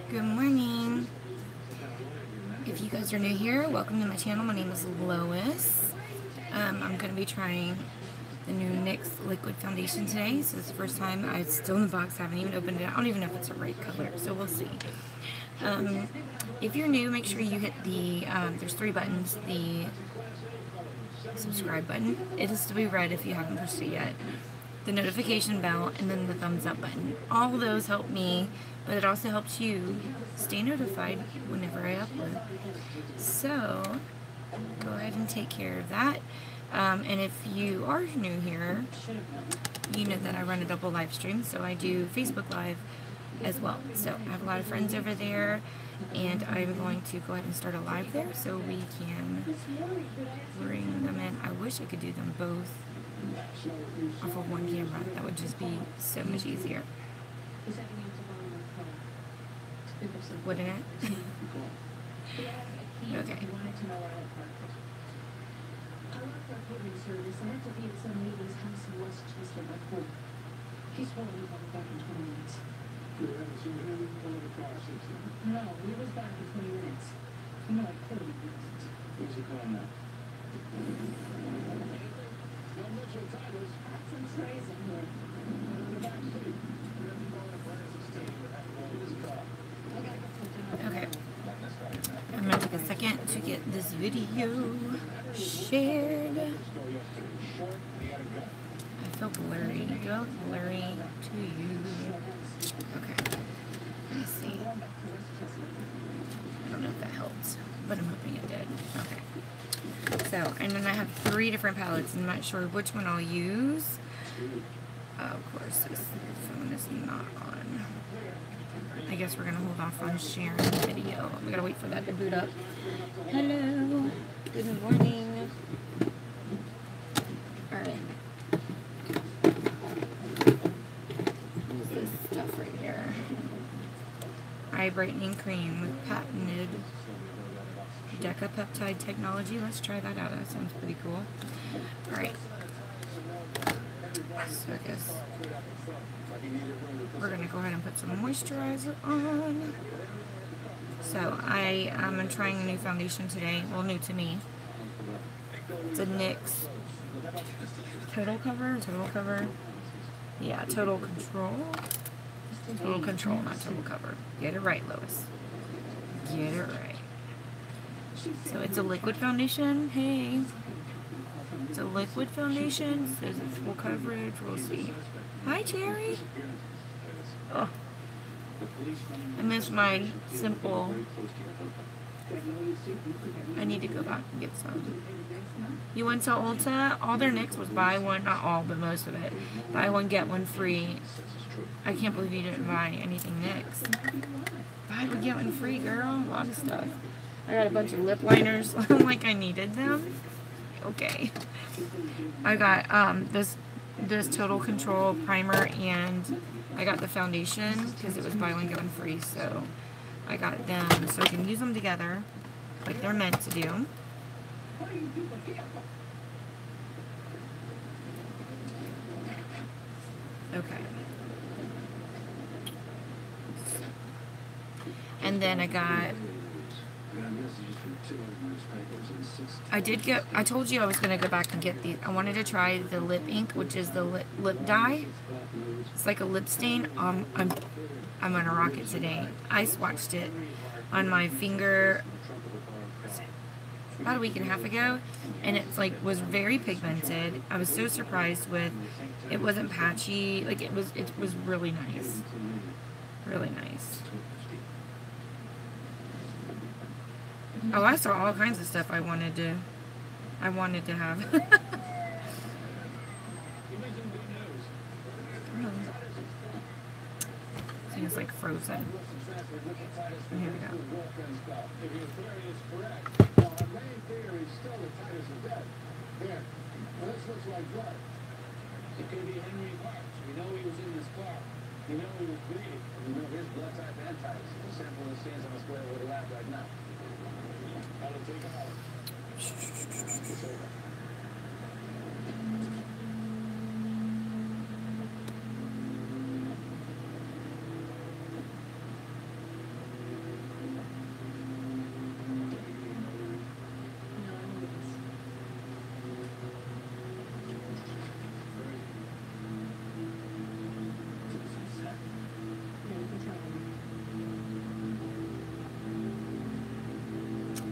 Good morning. If you guys are new here, welcome to my channel. My name is Lois. I'm going to be trying the new NYX liquid foundation today. So it's the first time. It's still in the box. I haven't even opened it. I don't even know if it's the right color, so we'll see. If you're new, make sure you hit the, there's 3 buttons. The subscribe button. It is to be red if you haven't pushed it yet. The notification bell, and then the thumbs up button. All of those help me, but it also helps you stay notified whenever I upload. So, go ahead and take care of that. And if you are new here, you know that I run a double live stream, so I do Facebook Live as well. So, I have a lot of friends over there, and I'm going to go ahead and start a live there so we can bring them in. I wish I could do them both off of one camera. That would just be so much easier, wouldn't it? Okay. No, he was back in 20 minutes. No, 30 minutes. What's he calling now? Okay. I'm going to take a second to get this video shared. I feel blurry. Do I look blurry to you? Okay. Let me see. I don't know if that helped, but I'm hoping it did. Okay. So, and then I have 3 different palettes. I'm not sure which one I'll use. Of course, this phone is not on. I guess we're going to hold off on sharing the video. We got to wait for that to boot up. Hello. Good morning. Alright. What's this stuff right here? Eye brightening cream with patented decapeptide technology. Let's try that out. That sounds pretty cool. Alright. So I guess we're going to go ahead and put some moisturizer on. So I am trying a new foundation today. Well, new to me. It's a NYX Total Cover. Yeah, Total Control. Total Control, not Total Cover. Get it right, Lois. Get it right. So it's a liquid foundation. Hey. It's a liquid foundation. Says it's full coverage. We'll see. Hi, Cherry. Oh. I missed my simple. I need to go back and get some. You went to Ulta? All their NYX was buy one, not all, but most of it. Buy one, get one free. I can't believe you didn't buy anything NYX. Buy one, get one free, girl. A lot of stuff. I got a bunch of lip liners. Like I needed them. Okay. I got this Total Control primer, and I got the foundation because it was buy one get one free, so I got them so I can use them together like they're meant to do. Okay. And then I told you I was going to go back and get these. I wanted to try the lip ink, which is the lip dye. It's like a lip stain. I'm going to rock it today. I swatched it on my finger about a week and a half ago, and it's like was very pigmented. I was so surprised with it wasn't patchy. Like it was really nice. Really nice. Oh, I saw all kinds of stuff I wanted to have. Seems like frozen. Here we go. It could be Henry Parks. We know he was in this car. We know he was bleeding. We know his blood type and types. The sample that stands on the square with the lab right now. I'll take him out.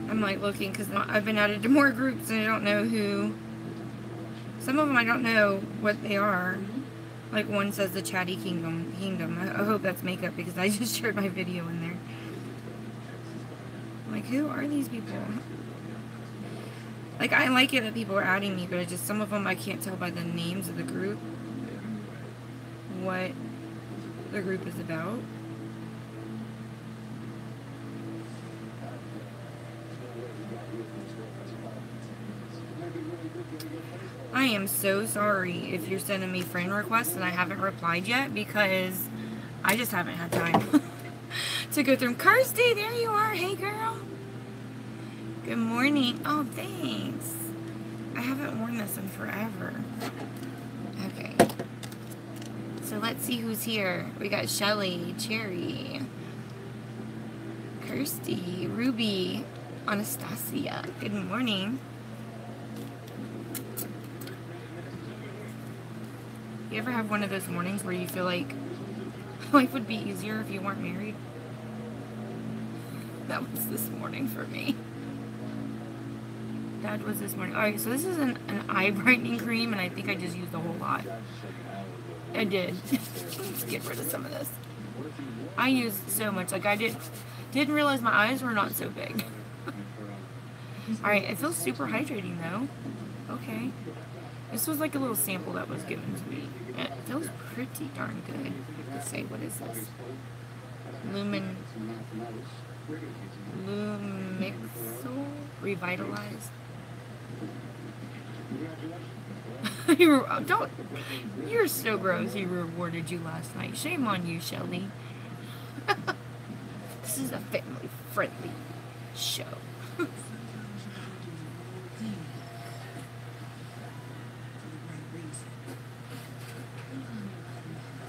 I'm like looking because I've been added to more groups and I don't know who. Some of them I don't know what they are. Like one says the Chatty Kingdom. I hope that's makeup because I just shared my video in there. Like, who are these people? Like, I like it that people are adding me, but it's just some of them I can't tell by the names of the group what the group is about. I am so sorry if you're sending me friend requests and I haven't replied yet because I just haven't had time to go through them. Kirsty, there you are. Hey, girl. Good morning. Oh, thanks. I haven't worn this in forever. Okay. So let's see who's here. We got Shelly, Cherry, Kirsty, Ruby, Anastasia. Good morning. You ever have one of those mornings where you feel like life would be easier if you weren't married? That was this morning for me. That was this morning. Alright, so this is an eye brightening cream, and I think I just used a whole lot. I did. Let's get rid of some of this. I used so much. Like, I didn't realize my eyes were not so big. Alright, it feels super hydrating, though. Okay. This was like a little sample that was given to me. It feels pretty darn good. Let's say, what is this? Lumixel Revitalized. You're so gross. He rewarded you last night. Shame on you, Shelly. This is a family-friendly show.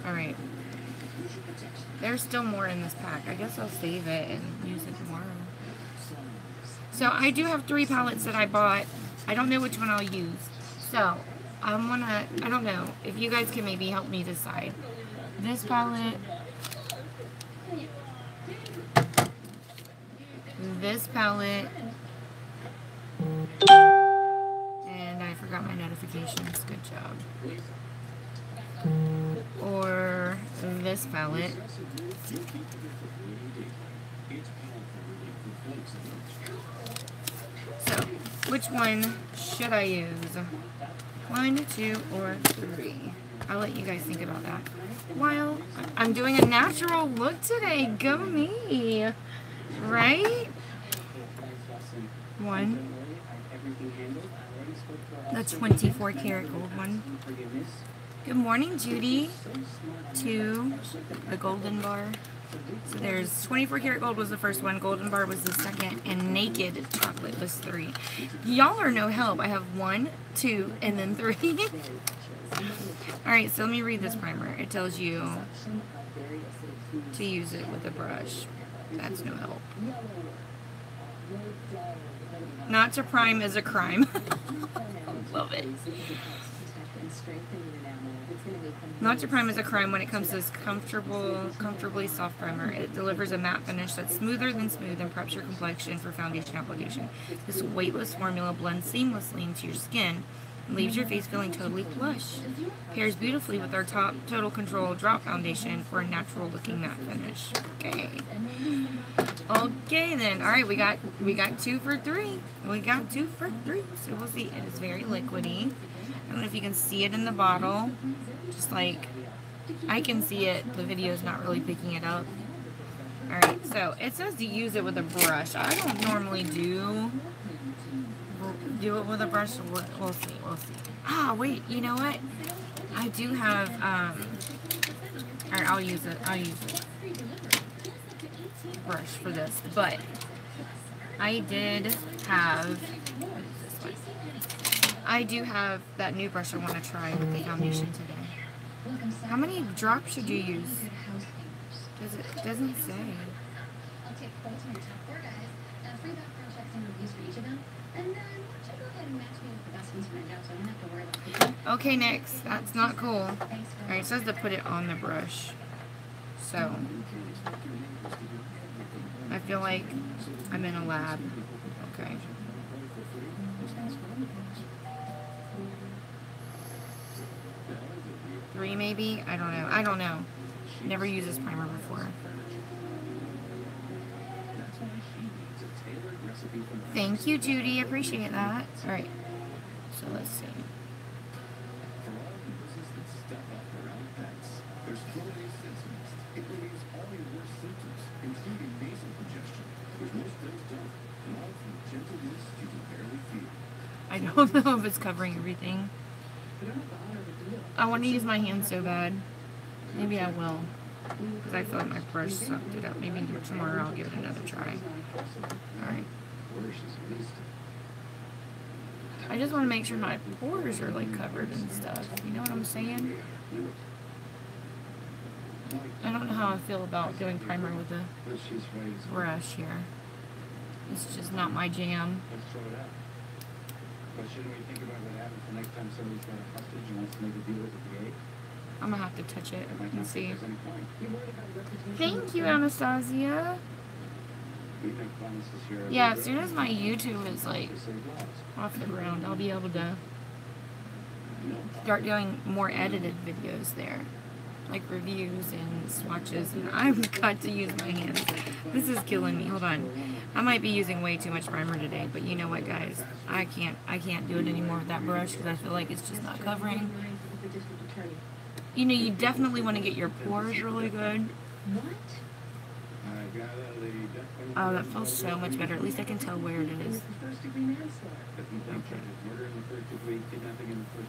Alright. There's still more in this pack. I guess I'll save it and use it tomorrow. So I do have 3 palettes that I bought. I don't know which one I'll use. So I don't know if you guys can maybe help me decide. This palette, this palette, and I forgot my notifications. Good job. Or this palette. So, which one should I use? 1, 2, or 3? I'll let you guys think about that. While I'm doing a natural look today, go me! Right? 1. The 24 karat gold one. Good morning, Judy. 2, the golden bar. So there's 24 karat gold was the first one, golden bar was the second, and naked chocolate was 3. Y'all are no help. I have 1, 2, and then 3. Alright, so let me read this primer. It tells you to use it with a brush. That's no help. Not to prime is a crime. Love it. Not to prime is a crime when it comes to this comfortably soft primer. It delivers a matte finish that's smoother than smooth and preps your complexion for foundation application. This weightless formula blends seamlessly into your skin and leaves your face feeling totally plush. Pairs beautifully with our top Total Control Drop Foundation for a natural looking matte finish. Okay. Okay then. Alright, we got 2 for 3. We got 2 for 3. So we'll see. It is very liquidy. I don't know if you can see it in the bottle. Just like, I can see it. The video is not really picking it up. Alright, so it says to use it with a brush. I don't normally do it with a brush. We'll see. Ah, wait, you know what? I do have, alright, I'll use it. Brush for this. But I did have, I do have that new brush I want to try with the foundation today. How many drops should you use? It doesn't say. Okay, NYX, that's not cool. Alright, it says to put it on the brush. So, I feel like I'm in a lab. Okay. 3 maybe? I don't know. I don't know. Never used this primer before. Thank you, Judy. Appreciate that. Alright. So let's see. I don't know if it's covering everything. I want to use my hand so bad. Maybe I will. Because I feel like my brush sucked it up. Maybe tomorrow I'll give it another try. Alright. I just want to make sure my pores are like covered and stuff. You know what I'm saying? I don't know how I feel about doing primer with a brush here. It's just not my jam. But shouldn't we think about what happens the next time somebody's got a hostage and wants to make a deal with the VA? I'm gonna have to touch it and see. Thank you, Anastasia. Yeah, as soon as my YouTube is like off the ground, I'll be able to start doing more edited videos there. Like reviews and swatches, and I've got to use my hands. This is killing me. Hold on. I might be using way too much primer today, but you know what, guys? I can't do it anymore with that brush because I feel like it's just not covering. You know, you definitely want to get your pores really good. Oh, that feels so much better. At least I can tell where it is.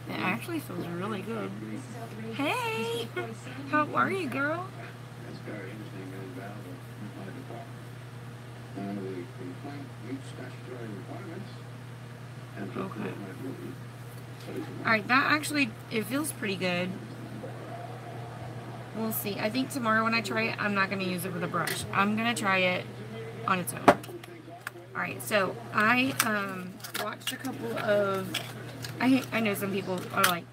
It actually feels really good. Hey! How are you, girl? Okay. Alright, that actually, it feels pretty good. We'll see. I think tomorrow when I try it, I'm not going to use it with a brush. I'm going to try it on its own. Alright, so I watched a couple of... I know some people are like,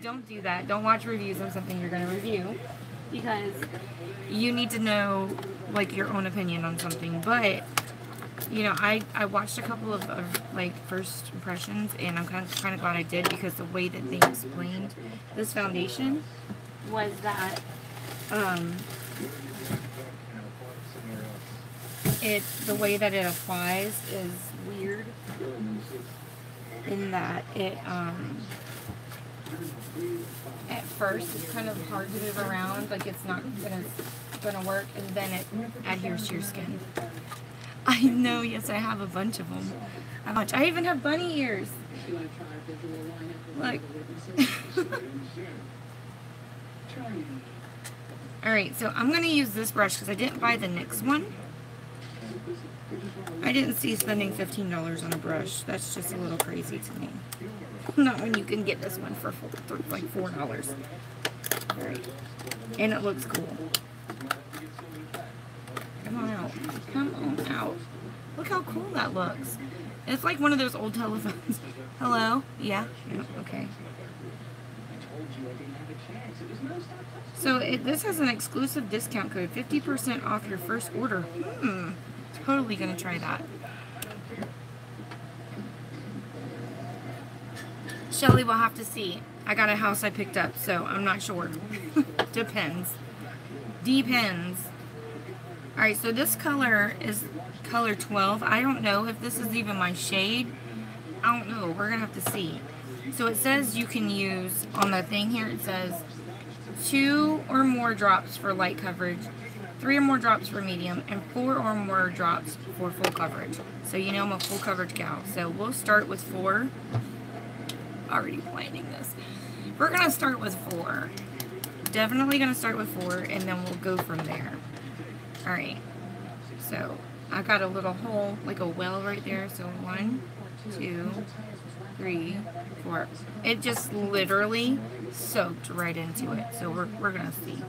don't do that. Don't watch reviews on something you're going to review. Because you need to know, like, your own opinion on something. But, you know, I watched a couple of like, first impressions, and I'm kind of glad I did, because the way that they explained this foundation was that, the way that it applies is weird, in that it, at first it's kind of hard to move around, like it's not gonna work, and then it adheres to your skin. I know, yes, I have a bunch of them. I even have bunny ears. Look. Alright, so I'm gonna use this brush because I didn't buy the NYX one. I didn't see spending $15 on a brush. That's just a little crazy to me. Not when you can get this one for like $4. Alright. And it looks cool. Come on out. Come on out. Look how cool that looks. It's like one of those old telephones. Hello? Yeah? Yeah, okay. So this has an exclusive discount code. 50% off your first order. Totally gonna try that. Shelly will have to see. I got a house I picked up, so I'm not sure. Depends. Depends. Alright, so this color is color 12. I don't know if this is even my shade. I don't know. We're gonna have to see. So it says you can use, on the thing here, it says 2 or more drops for light coverage, 3 or more drops for medium, and 4 or more drops for full coverage. So you know I'm a full coverage gal. So we'll start with 4. Already planning this. We're going to start with 4. Definitely going to start with 4, and then we'll go from there. Alright. So I got a little hole, like a well right there. So 1, 2, 3, 4. It just literally soaked right into it. So we're going to see.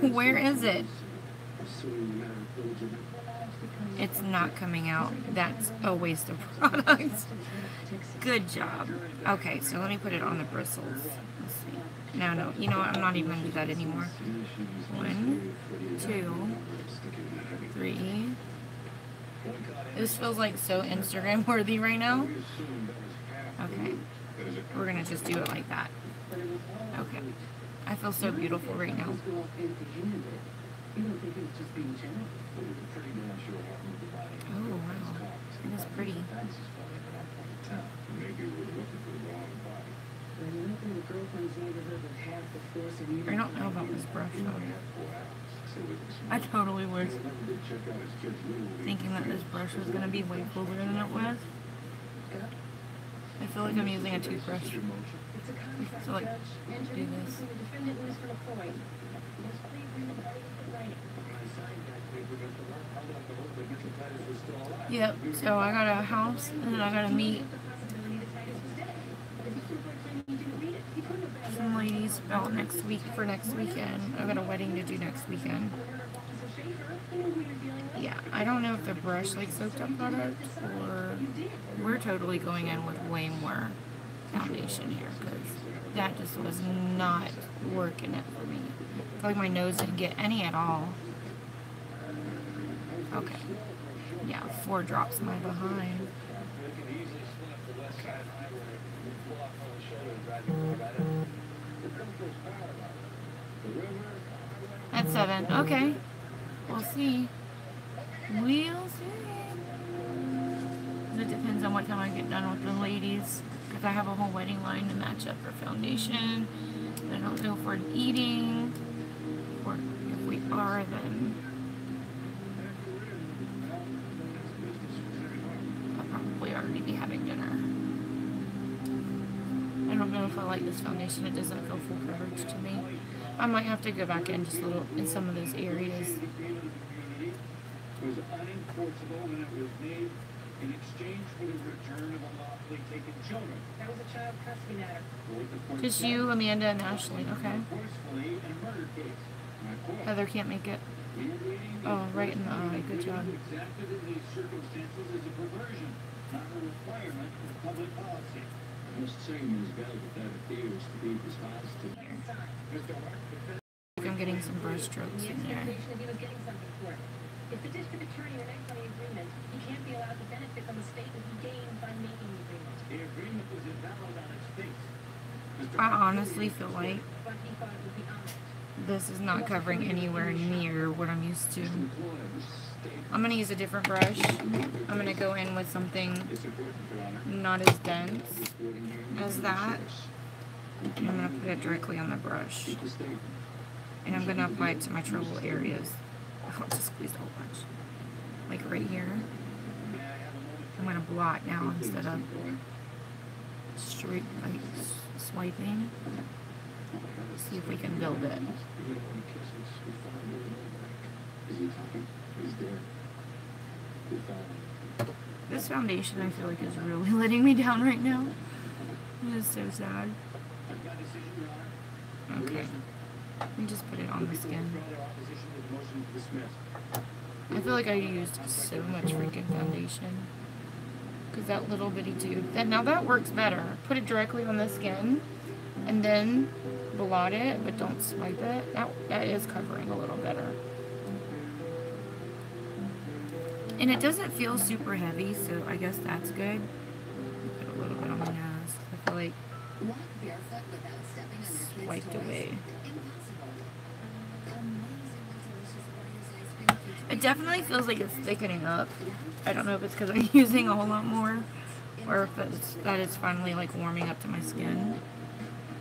Where is it? It's not coming out. That's a waste of product. Good job. Okay, so let me put it on the bristles. Let's see. No. You know what? I'm not even going to do that anymore. 1, 2, 3. This feels like so Instagram worthy right now. Okay. We're gonna just do it like that. Okay. I feel so beautiful right now. Oh wow. It is pretty. I don't know about this brush though. I totally was thinking that this brush was going to be way cooler than it was. I feel like I'm using a toothbrush. So like, do this. Yep, so I got a house and then I got to meet some ladies about next week for next weekend. I got a wedding to do next weekend. Yeah, I don't know if the brush like soaked up product or we're totally going in with way more foundation here because that just was not working it for me. I feel like my nose didn't get any at all. Okay. Yeah, 4 drops my behind. At 7. Okay. We'll see. We'll see. It depends on what time I get done with the ladies. Because I have a whole wedding line to match up for foundation. I don't know if we're eating. Or if we are, then I'll probably already be having dinner. I don't know if I like this foundation. It doesn't feel full coverage to me. I might have to go back in just a little in some of those areas. It was unenforceable when it was made in exchange for the return of unlawfully taken children. That was a child custody matter. Just you, Amanda, and Ashley. Okay. Heather can't make it. Oh, right in the eye. Good job. Exacted in these circumstances is a perversion, not a requirement of public policy. Most ceremonies valid that appears to be responsible. I'm getting some brush strokes in there. If the district attorney reneges on the agreement, he can't be allowed to benefit from the statement he gained by making the agreement. The agreement was invalid on its face. I honestly feel like But he thought it would be honest. this is not covering anywhere near what I'm used to. I'm going to use a different brush. I'm going to go in with something not as dense as that. And I'm going to put it directly on the brush. And I'm going to apply it to my trouble areas. I'll just squeeze a whole bunch. Like right here. I'm going to blot now instead of straight, like, swiping. See if we can build it. This foundation I feel like is really letting me down right now. It is so sad. Okay. Let me just put it on the skin. I feel like I used so much freaking foundation. Because that little bitty tube. Now that works better. Put it directly on the skin. And then blot it, but don't swipe it. That is covering a little better. And it doesn't feel super heavy, so I guess that's good. Put a little bit on my nose. I feel like swiped away. It definitely feels like it's thickening up. I don't know if it's because I'm using a whole lot more, or if it's that it's finally like warming up to my skin.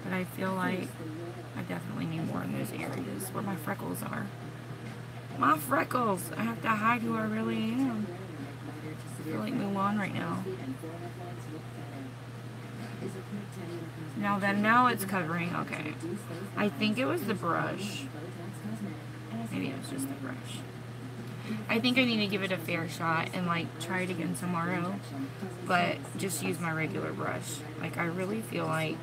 But I feel like I definitely need more in those areas where my freckles are. My freckles! I have to hide who I really am. I feel like Mulan right now. Now it's covering. Okay. I think it was the brush. Maybe it was just the brush. I think I need to give it a fair shot and like try it again tomorrow. But just use my regular brush. Like I really feel like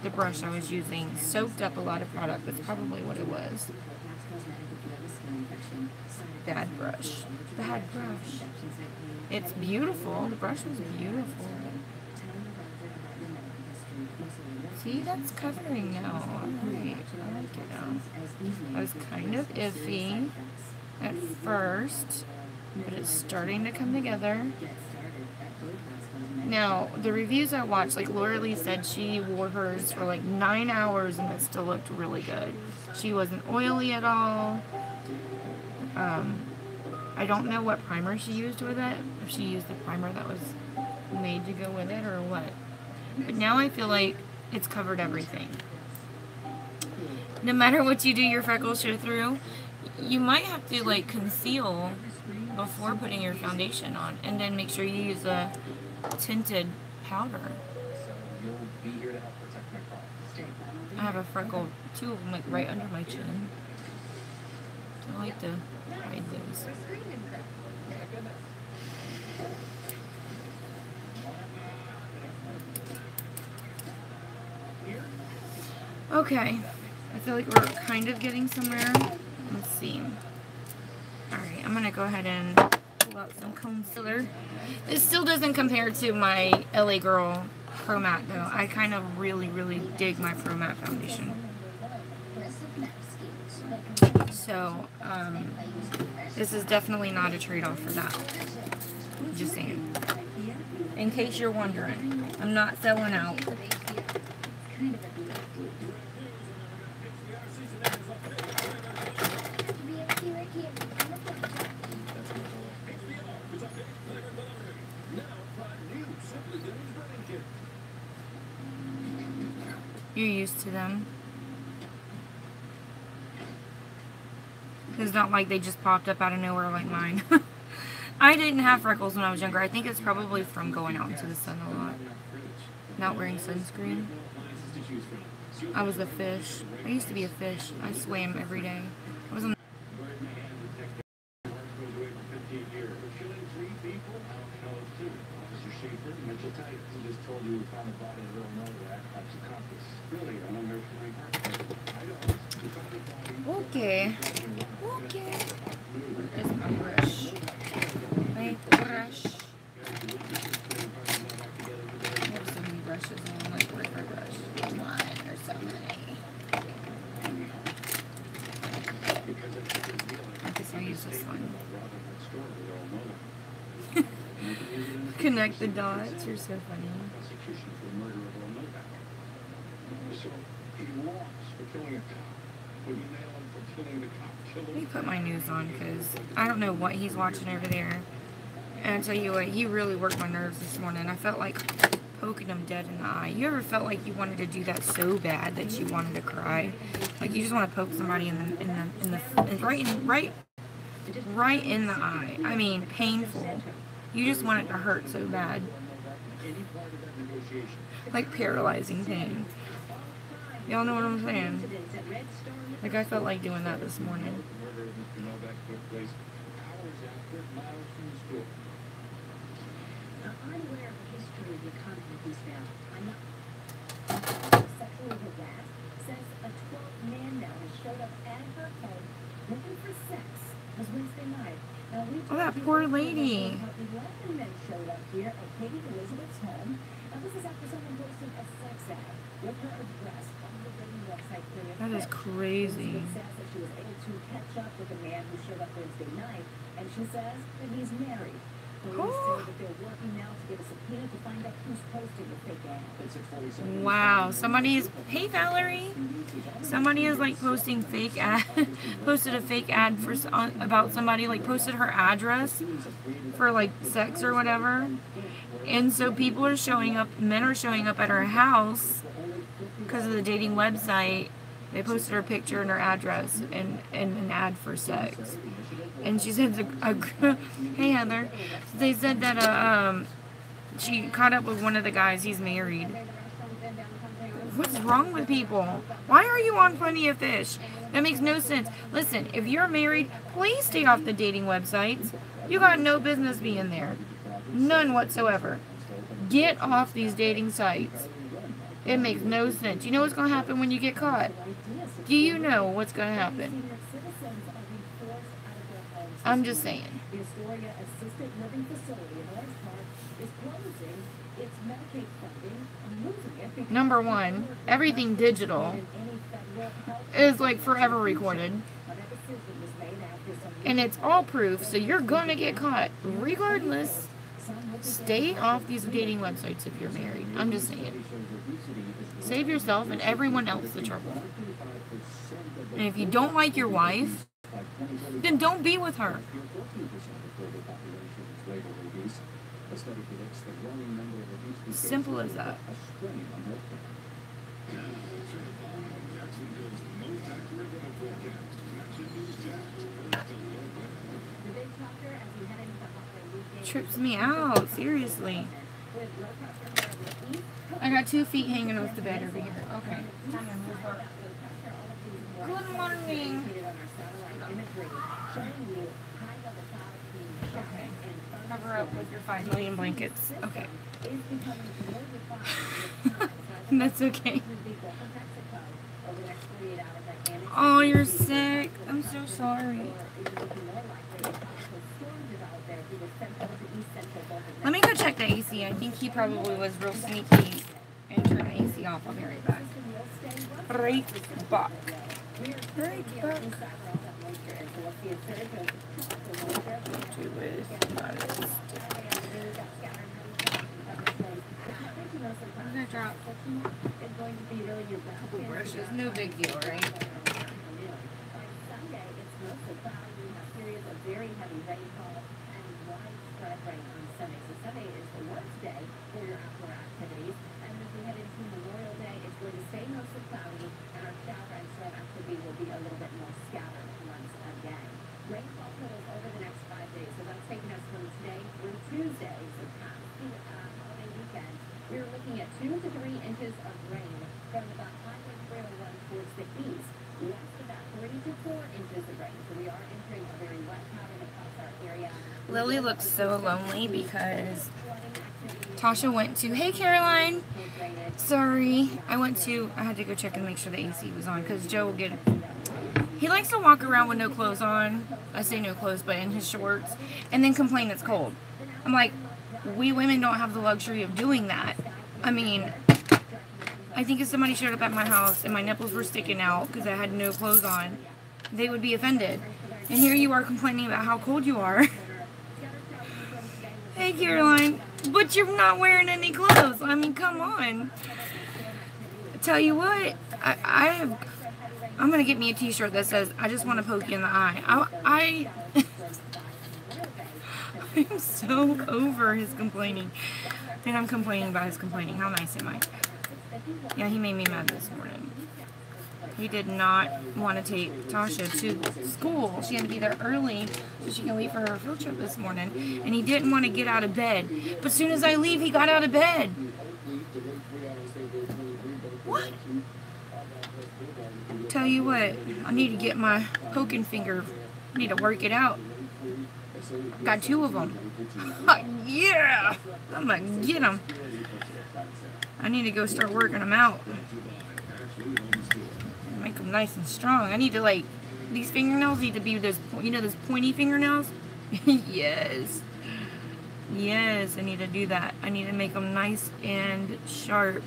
the brush I was using soaked up a lot of product. That's probably what it was. Bad brush. Bad brush. It's beautiful. The brush was beautiful. See, that's covering now. Alright, I like it now. I was kind of iffy at first, but it's starting to come together. Now, the reviews I watched, like Laura Lee said she wore hers for like 9 hours and it still looked really good. She wasn't oily at all. I don't know what primer she used with it, if she used the primer that was made to go with it or what. But now I feel like it's covered everything. No matter what you do, your freckles show through. You might have to like conceal before putting your foundation on, and then make sure you use a tinted powder. I have a freckle, 2 of them, like right under my chin. I like to hide those. Okay, I feel like we're kind of getting somewhere. Let's see. Alright, I'm gonna go ahead and pull out some concealer. This still doesn't compare to my LA Girl Pro Matte though. I kind of really dig my Pro Matte foundation. So, this is definitely not a trade-off for that. Just saying. In case you're wondering, I'm not selling out. You're used to them. It's not like they just popped up out of nowhere like mine. I didn't have freckles when I was younger. I think it's probably from going out into the sun a lot. Not wearing sunscreen. I was a fish. I used to be a fish. I swam every day. I was on Okay. Okay. Where's my brush? My brush. I have so many brushes on, like where's my brush? One, there's so many. I guess I'll use this one. Connect the dots, you're so funny. Let me put my news on because I don't know what he's watching over there. And I tell you what, he really worked my nerves this morning. I felt like poking him dead in the eye. You ever felt like you wanted to do that so bad that you wanted to cry? Like you just want to poke somebody right in the eye. I mean, painful. You just want it to hurt so bad. Like paralyzing pain. Y'all know what I'm saying? Like I felt like doing that this morning. Oh, that poor lady. That is crazy. Oh. Wow, hey Valerie, somebody is like posting fake ad, posted a fake ad for about somebody, like posted her address for like sex or whatever, and so people are showing up, men are showing up at her house because of the dating website. They posted her picture and her address and an ad for sex. And she said, hey Heather, they said that she caught up with one of the guys, he's married. What's wrong with people? Why are you on Plenty of Fish? That makes no sense. Listen, if you're married, please stay off the dating websites. You got no business being there. None whatsoever. Get off these dating sites. It makes no sense. You know what's going to happen when you get caught? Do you know what's going to happen? I'm just saying. The Astoria Assisted Living Facility in Orange Park is closing its Medicaid funding, losing it because Number one, everything digital is like forever recorded. And it's all proof, so you're gonna get caught regardless. Stay off these dating websites if you're married. I'm just saying. Save yourself and everyone else the trouble. And if you don't like your wife, then don't be with her. Simple as that. Trips me out, seriously. I got 2 feet hanging off the bed over here. Okay. Good morning. Okay. Cover up with your 5 million blankets. Okay. That's okay. Oh, you're sick. I'm so sorry. Let me go check the AC. I think he probably was real sneaky and turned the AC off. I'll be right back. Right back. Right back. I'm gonna drop a couple brushes. No big deal, right? Sunday, it's mostly cloudy. We have periods of very heavy rainfall and widespread rain on Sunday. So Sunday is the worst day for your outdoor activities. And as we head into Memorial Day, it's going to stay mostly cloudy, and our shower and storm activity will be a little bit more scattered once again. Rainfall totals over the next 5 days. So that's taking us from today through Tuesday. So past the holiday weekend, we're looking at 2 to 3 inches of rain from about Highway 301 towards the east. West of that, 3 to 4 inches of rain. So we are entering a very wet pattern across our area. Lily looks so lonely because Tasha went to, hey Caroline, sorry, I had to go check and make sure the AC was on because Joe will get, he likes to walk around with no clothes on, I say no clothes, but in his shorts, and then complain it's cold. I'm like, we women don't have the luxury of doing that. I mean, I think if somebody showed up at my house and my nipples were sticking out because I had no clothes on, they would be offended. And here you are complaining about how cold you are. Hey Caroline, but you're not wearing any clothes. I mean, come on. I tell you what, I'm gonna get me a t-shirt that says, I just want to poke you in the eye. I'm so over his complaining. And I'm complaining about his complaining. How nice am I? Yeah, he made me mad this morning. He did not want to take Tasha to school. She had to be there early so she can leave for her field trip this morning. And he didn't want to get out of bed. But as soon as I leave, he got out of bed. What? Tell you what, I need to get my poking finger. I need to work it out. Got 2 of them. Yeah! I'm gonna get them. I need to go start working them out. Make them nice and strong. I need to, like, these fingernails need to be those, you know, those pointy fingernails? Yes. Yes, I need to do that. I need to make them nice and sharp.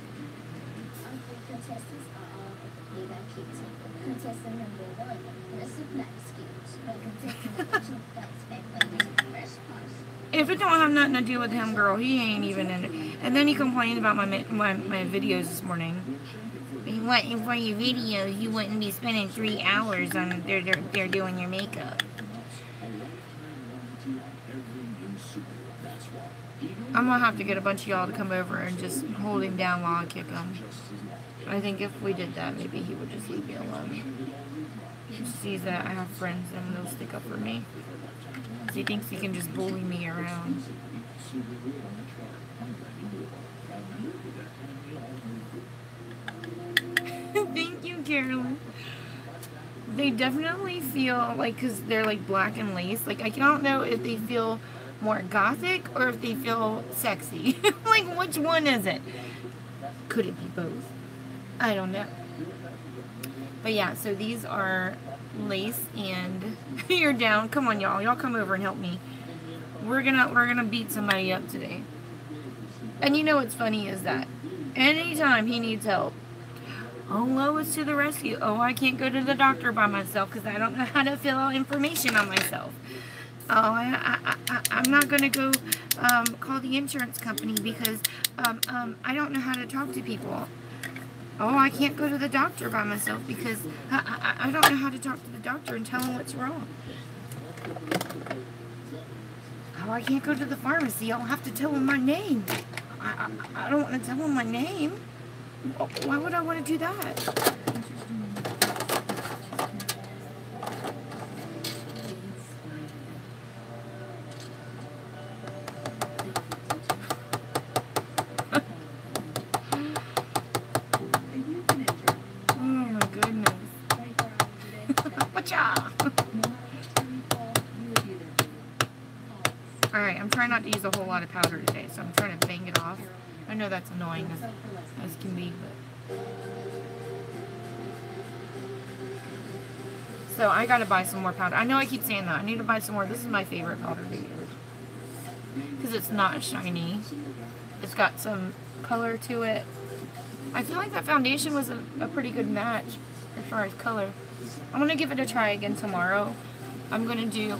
If it don't have nothing to do with him, girl, he ain't even in it. And then he complained about my videos this morning. What, for your videos, you wouldn't be spending 3 hours on they're doing your makeup. I'm gonna have to get a bunch of y'all to come over and just hold him down while I kick him. I think if we did that, maybe he would just leave me alone. He sees that I have friends and they'll stick up for me. He thinks he can just bully me around. Thank you, Carolyn. They definitely feel like, because they're like black and lace, like I don't know if they feel more gothic or if they feel sexy. Like, which one is it? Could it be both? I don't know. But yeah, so these are lace and You're down. Come on, y'all. Y'all come over and help me. We're gonna beat somebody up today. And you know what's funny is that anytime he needs help, oh, Lois to the rescue. Oh, I can't go to the doctor by myself because I don't know how to fill out information on myself. Oh, I'm not going to go call the insurance company because I don't know how to talk to people. Oh, I can't go to the doctor by myself because I don't know how to talk to the doctor and tell him what's wrong. Oh, I can't go to the pharmacy. I'll have to tell him my name. I don't want to tell him my name. Why would I want to do that? Oh my goodness. Whatcha? Alright, I'm trying not to use a whole lot of powder today, so I'm trying to bang it off. I know that's annoying as can be, but... So I gotta buy some more powder. I know I keep saying that. I need to buy some more. This is my favorite powder to use. Because it's not shiny. It's got some color to it. I feel like that foundation was a pretty good match as far as color. I'm gonna give it a try again tomorrow. I'm gonna do,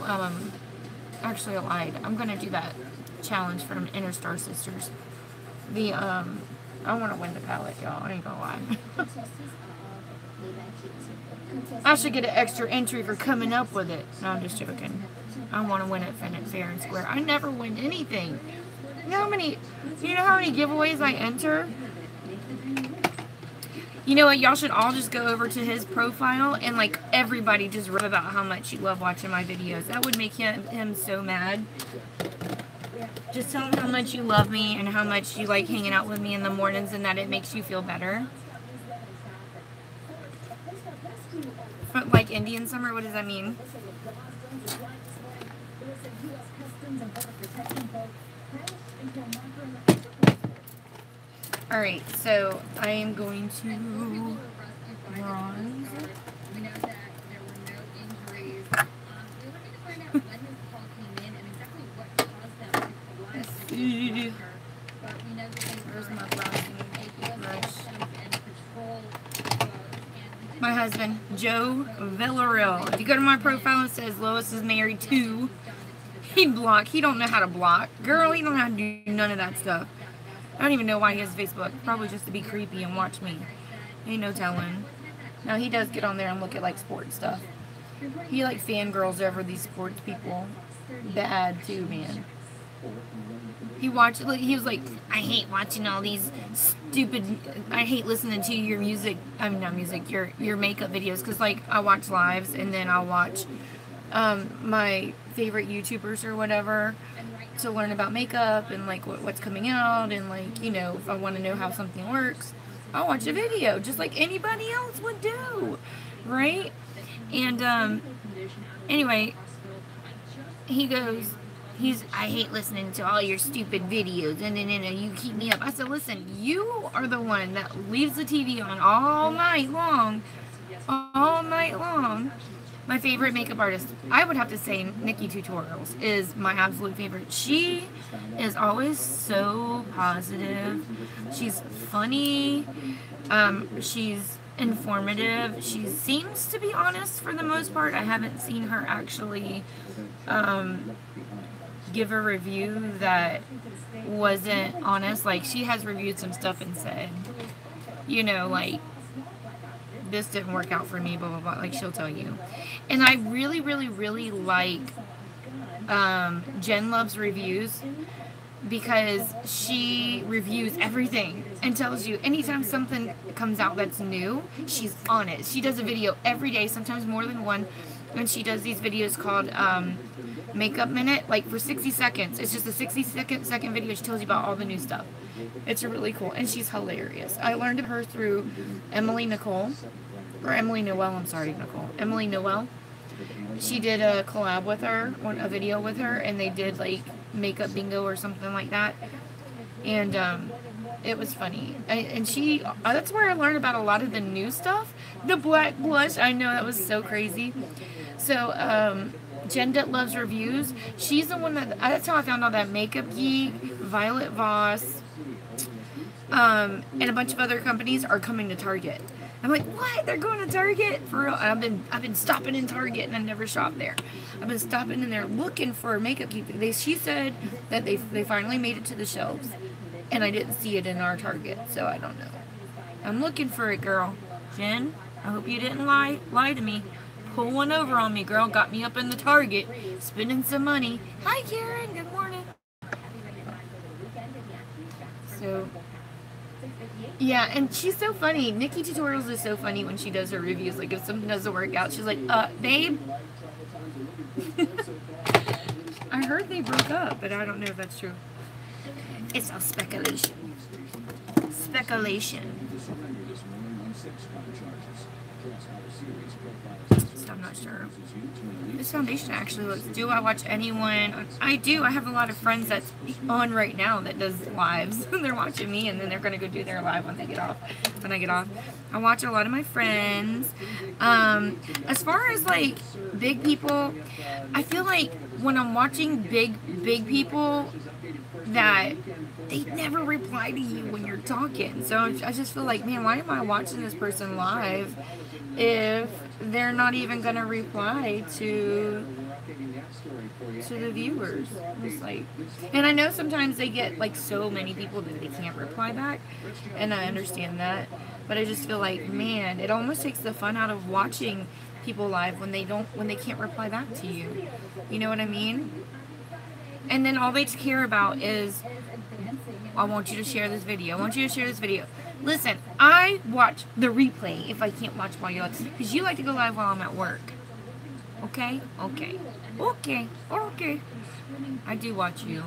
actually I lied. I'm gonna do that challenge from Inner Star Sisters. The, I want to win the palette, y'all. I ain't gonna lie. I should get an extra entry for coming up with it. No, I'm just joking. I want to win it fair and square. I never win anything. You know how many giveaways I enter? You know what? Y'all should all just go over to his profile and like everybody just write about how much you love watching my videos. That would make him so mad. Just tell him how much you love me and how much you like hanging out with me in the mornings and that it makes you feel better. But like Indian summer, what does that mean? Alright, so I am going to bronze. Where's my bronzing brush? My husband, Joe Villarreal. If you go to my profile, it says Lois is married to. He'd block. He don't know how to block. Girl, he don't know how to do none of that stuff. I don't even know why he has Facebook. Probably just to be creepy and watch me. Ain't no telling. Now, he does get on there and look at, like, sports stuff. He, like, fangirls over these sports people. Bad, too, man. He watched, like, he was like, I hate watching all these stupid, I hate listening to your music, I mean, not music, your makeup videos, because, like, I watch lives, and then I'll watch my favorite YouTubers or whatever to learn about makeup and, like, what's coming out, and, like, you know, if I want to know how something works, I'll watch a video, just like anybody else would do, right? And, anyway, he goes, I hate listening to all your stupid videos, and you keep me up. I said, listen, you are the one that leaves the TV on all night long. My favorite makeup artist, I would have to say Nikki Tutorials is my absolute favorite. She is always so positive. She's funny. She's informative. She seems to be honest for the most part. I haven't seen her actually give a review that wasn't honest. Like, she has reviewed some stuff and said, you know, like, this didn't work out for me, blah, blah, blah. Like, she'll tell you. And I really, really, really like Jen Love's reviews, because she reviews everything and tells you anytime something comes out that's new, she's on it. She does a video every day, sometimes more than one, and she does these videos called Makeup Minute, like for 60 seconds. It's just a 60-second video. She tells you about all the new stuff. It's really cool, and she's hilarious. I learned of her through Emily Noel. I'm sorry, Nicole. Emily Noel. She did a collab with her, a video with her, and they did like makeup bingo or something like that. And it was funny. And she, that's where I learned about a lot of the new stuff. The black blush, I know that was so crazy. So, Jen That Loves Reviews, she's the one that's how I found out that Makeup Geek, Violet Voss, and a bunch of other companies are coming to Target. I'm like, what? They're going to Target? For real? I've been stopping in Target and I never shop there. I've been stopping in there looking for Makeup Geek. She said that they finally made it to the shelves, and I didn't see it in our Target, so I don't know. I'm looking for it, girl. Jen, I hope you didn't lie to me. Pull one over on me, girl. Got me up in the Target, spending some money. Hi, Karen. Good morning. So, yeah, and she's so funny. Nikki Tutorials is so funny when she does her reviews. Like, if something doesn't work out, she's like, babe. I heard they broke up, but I don't know if that's true. It's all speculation. Speculation. So I'm not sure. This foundation actually looks... Do I watch anyone? I do. I have a lot of friends that's on right now that does lives. They're watching me, and then they're going to go do their live when they get off. When I get off. I watch a lot of my friends. As far as, like, big people, I feel like when I'm watching big people, that they never reply to you when you're talking. So I just feel like, man, why am I watching this person live if they're not even going to reply to the viewers? It's like, and I know sometimes they get like so many people that they can't reply back, and I understand that, but I just feel like, man, it almost takes the fun out of watching people live when they can't reply back to you. You know what I mean? And then all they care about is, I want you to share this video. I want you to share this video. Listen, I watch the replay if I can't watch while you're live, because you like to go live while I'm at work. Okay? Okay. Okay. Okay. I do watch you.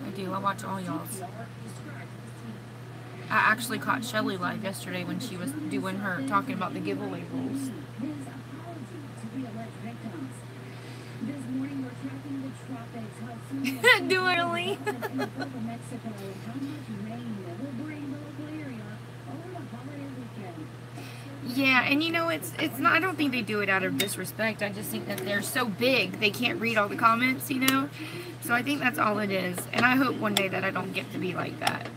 I do. I watch all y'all's. I actually caught Shelly live yesterday when she was doing talking about the giveaway rules. Do it, Lee. Yeah, and you know, it's not, I don't think they do it out of disrespect. I just think that they're so big, they can't read all the comments, you know? So I think that's all it is. And I hope one day that I don't get to be like that.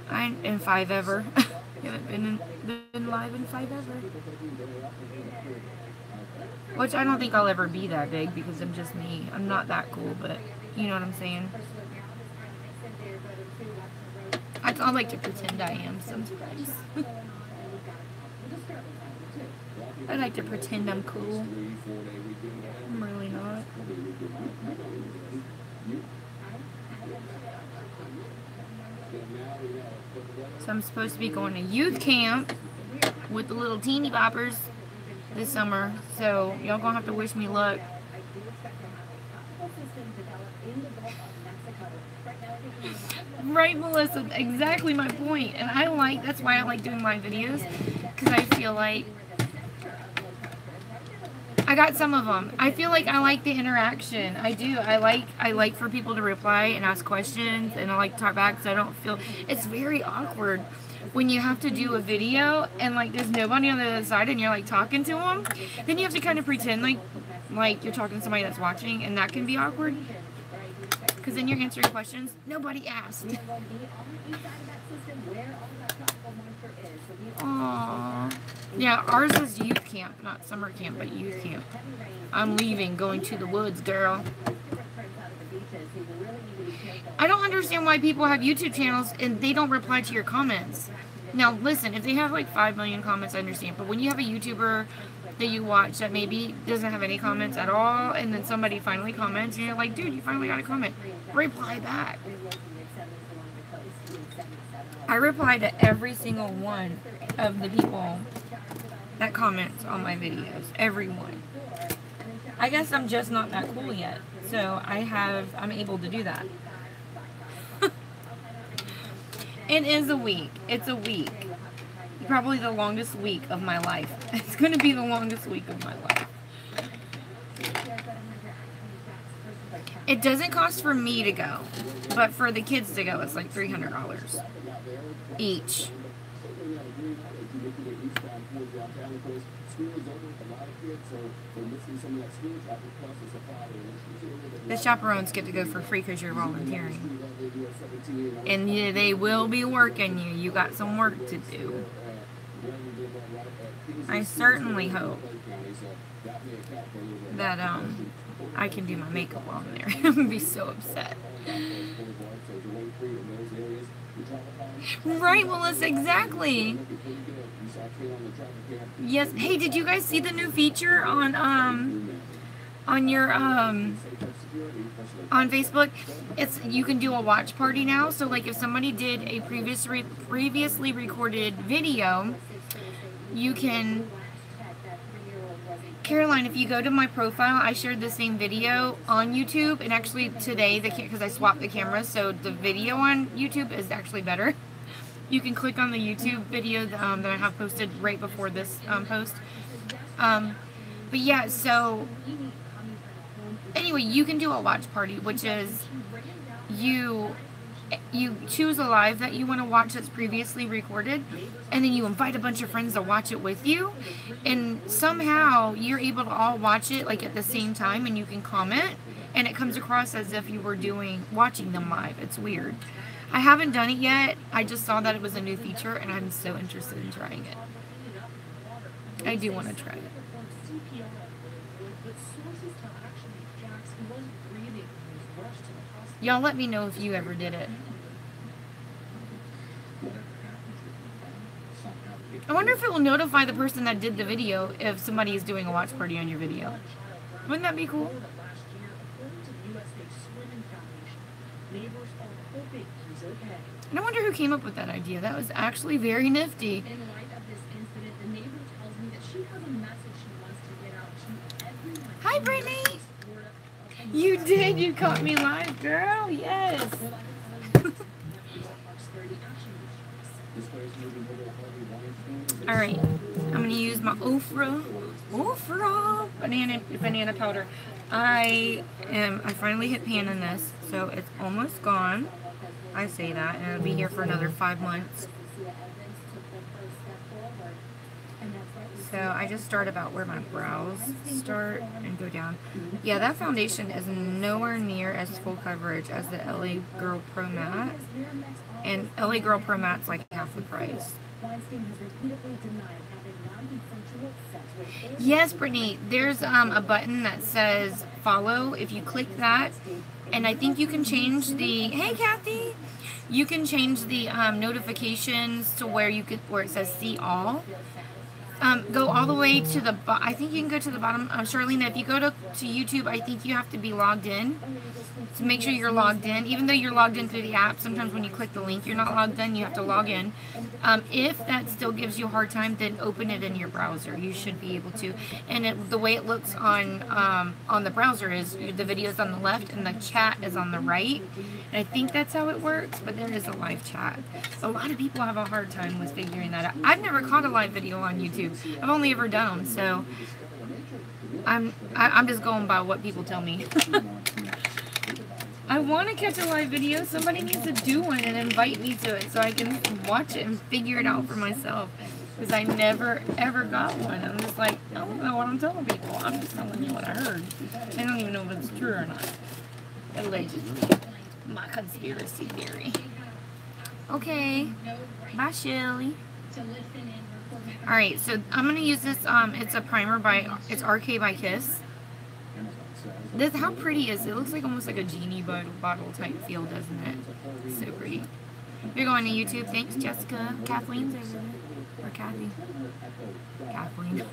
I ain't in 5 ever. Haven't been live in 5 ever. Which I don't think I'll ever be that big because I'm just me. I'm not that cool, but you know what I'm saying? I like to pretend I am sometimes. I like to pretend I'm cool. I'm really not. So I'm supposed to be going to youth camp with the little teeny boppers this summer, so y'all gonna have to wish me luck. Right, Melissa, exactly my point. And that's why I like doing my videos, because I feel like I got some of them. I feel like I like the interaction. I do. I like for people to reply and ask questions, and I like to talk back, so I don't feel it's very awkward when you have to do a video and like there's nobody on the other side and you're like talking to them. Then you have to kind of pretend like you're talking to somebody that's watching, and that can be awkward because then you're answering questions nobody asked. Aww. Yeah, ours is youth camp, not summer camp, but youth camp. I'm leaving, going to the woods, girl. I don't understand why people have YouTube channels and they don't reply to your comments. Now, listen, if they have like 5 million comments, I understand. But when you have a YouTuber that you watch that maybe doesn't have any comments at all, and then somebody finally comments, and you're like, dude, you finally got a comment. Reply back. I reply to every single one of the people that comments on my videos. Everyone. I guess I'm just not that cool yet. So I'm able to do that. It is a week. It's a week. Probably the longest week of my life. It's going to be the longest week of my life. It doesn't cost for me to go, but for the kids to go, it's like $300 each. making it eastbound towards downtown. Of course, school is over with a lot of kids, so they're missing some of that school traffic plus the supply. The chaperones get to go for free because you're volunteering. And yeah, they will be working you. You got some work to do. I certainly hope that I can do my makeup while I'm there. I'm gonna be so upset. Right, Melissa, exactly. Yes. Hey, did you guys see the new feature on your on Facebook? You can do a watch party now. So like if somebody did a previously recorded video, you can. Caroline, if you go to my profile, I shared the same video on YouTube, and actually today, because I swapped the cameras, so the video on YouTube is actually better. You can click on the YouTube video that I have posted right before this post. But yeah, so anyway, you can do a watch party, which is you choose a live that you want to watch that's previously recorded, and then you invite a bunch of friends to watch it with you, and somehow you're able to all watch it like at the same time, and you can comment, and it comes across as if you were watching them live. It's weird. I haven't done it yet. I just saw that it was a new feature, and I'm so interested in trying it. I do want to try it. Y'all let me know if you ever did it. I wonder if it will notify the person that did the video if somebody is doing a watch party on your video. Wouldn't that be cool? And I wonder who came up with that idea. That was actually very nifty. Hi, Brittany! You did. You caught me live, girl. Yes. All right. I'm going to use my Ofra banana powder. I finally hit pan in this, so it's almost gone. I say that, and it'll be here for another 5 months. So I just start about where my brows start and go down. Yeah, that foundation is nowhere near as full coverage as the LA Girl Pro Matte. And LA Girl Pro Matte's like half the price. Yes, Brittany, there's a button that says follow. If you click that, and I think you can change the, hey Kathy, you can change the notifications to where it says see all. Go all the way to the I think you can go to the bottom. Charlene, if you go to YouTube, I think you have to be logged in. So make sure you're logged in. Even though you're logged in through the app, sometimes when you click the link, you're not logged in. You have to log in. If that still gives you a hard time, then open it in your browser. You should be able to. And the way it looks on the browser is the video is on the left and the chat is on the right. And I think that's how it works, but there is a live chat. A lot of people have a hard time with figuring that out. I've never caught a live video on YouTube. I've only ever done them, so I'm just going by what people tell me. I want to catch a live video. Somebody needs to do one and invite me to it so I can watch it and figure it out for myself. Because I never, ever got one. I'm just like, I don't know what I'm telling people. I'm just telling you what I heard. I don't even know if it's true or not. Allegedly. My conspiracy theory. Okay. Bye, Shelly. Alright, so I'm going to use this. It's a primer it's RK by Kiss. How pretty is it? It looks like almost like a genie bottle type feel, doesn't it? So pretty. You're going to YouTube. Thanks, Jessica. Kathleen's over there. Or Kathy. Kathleen.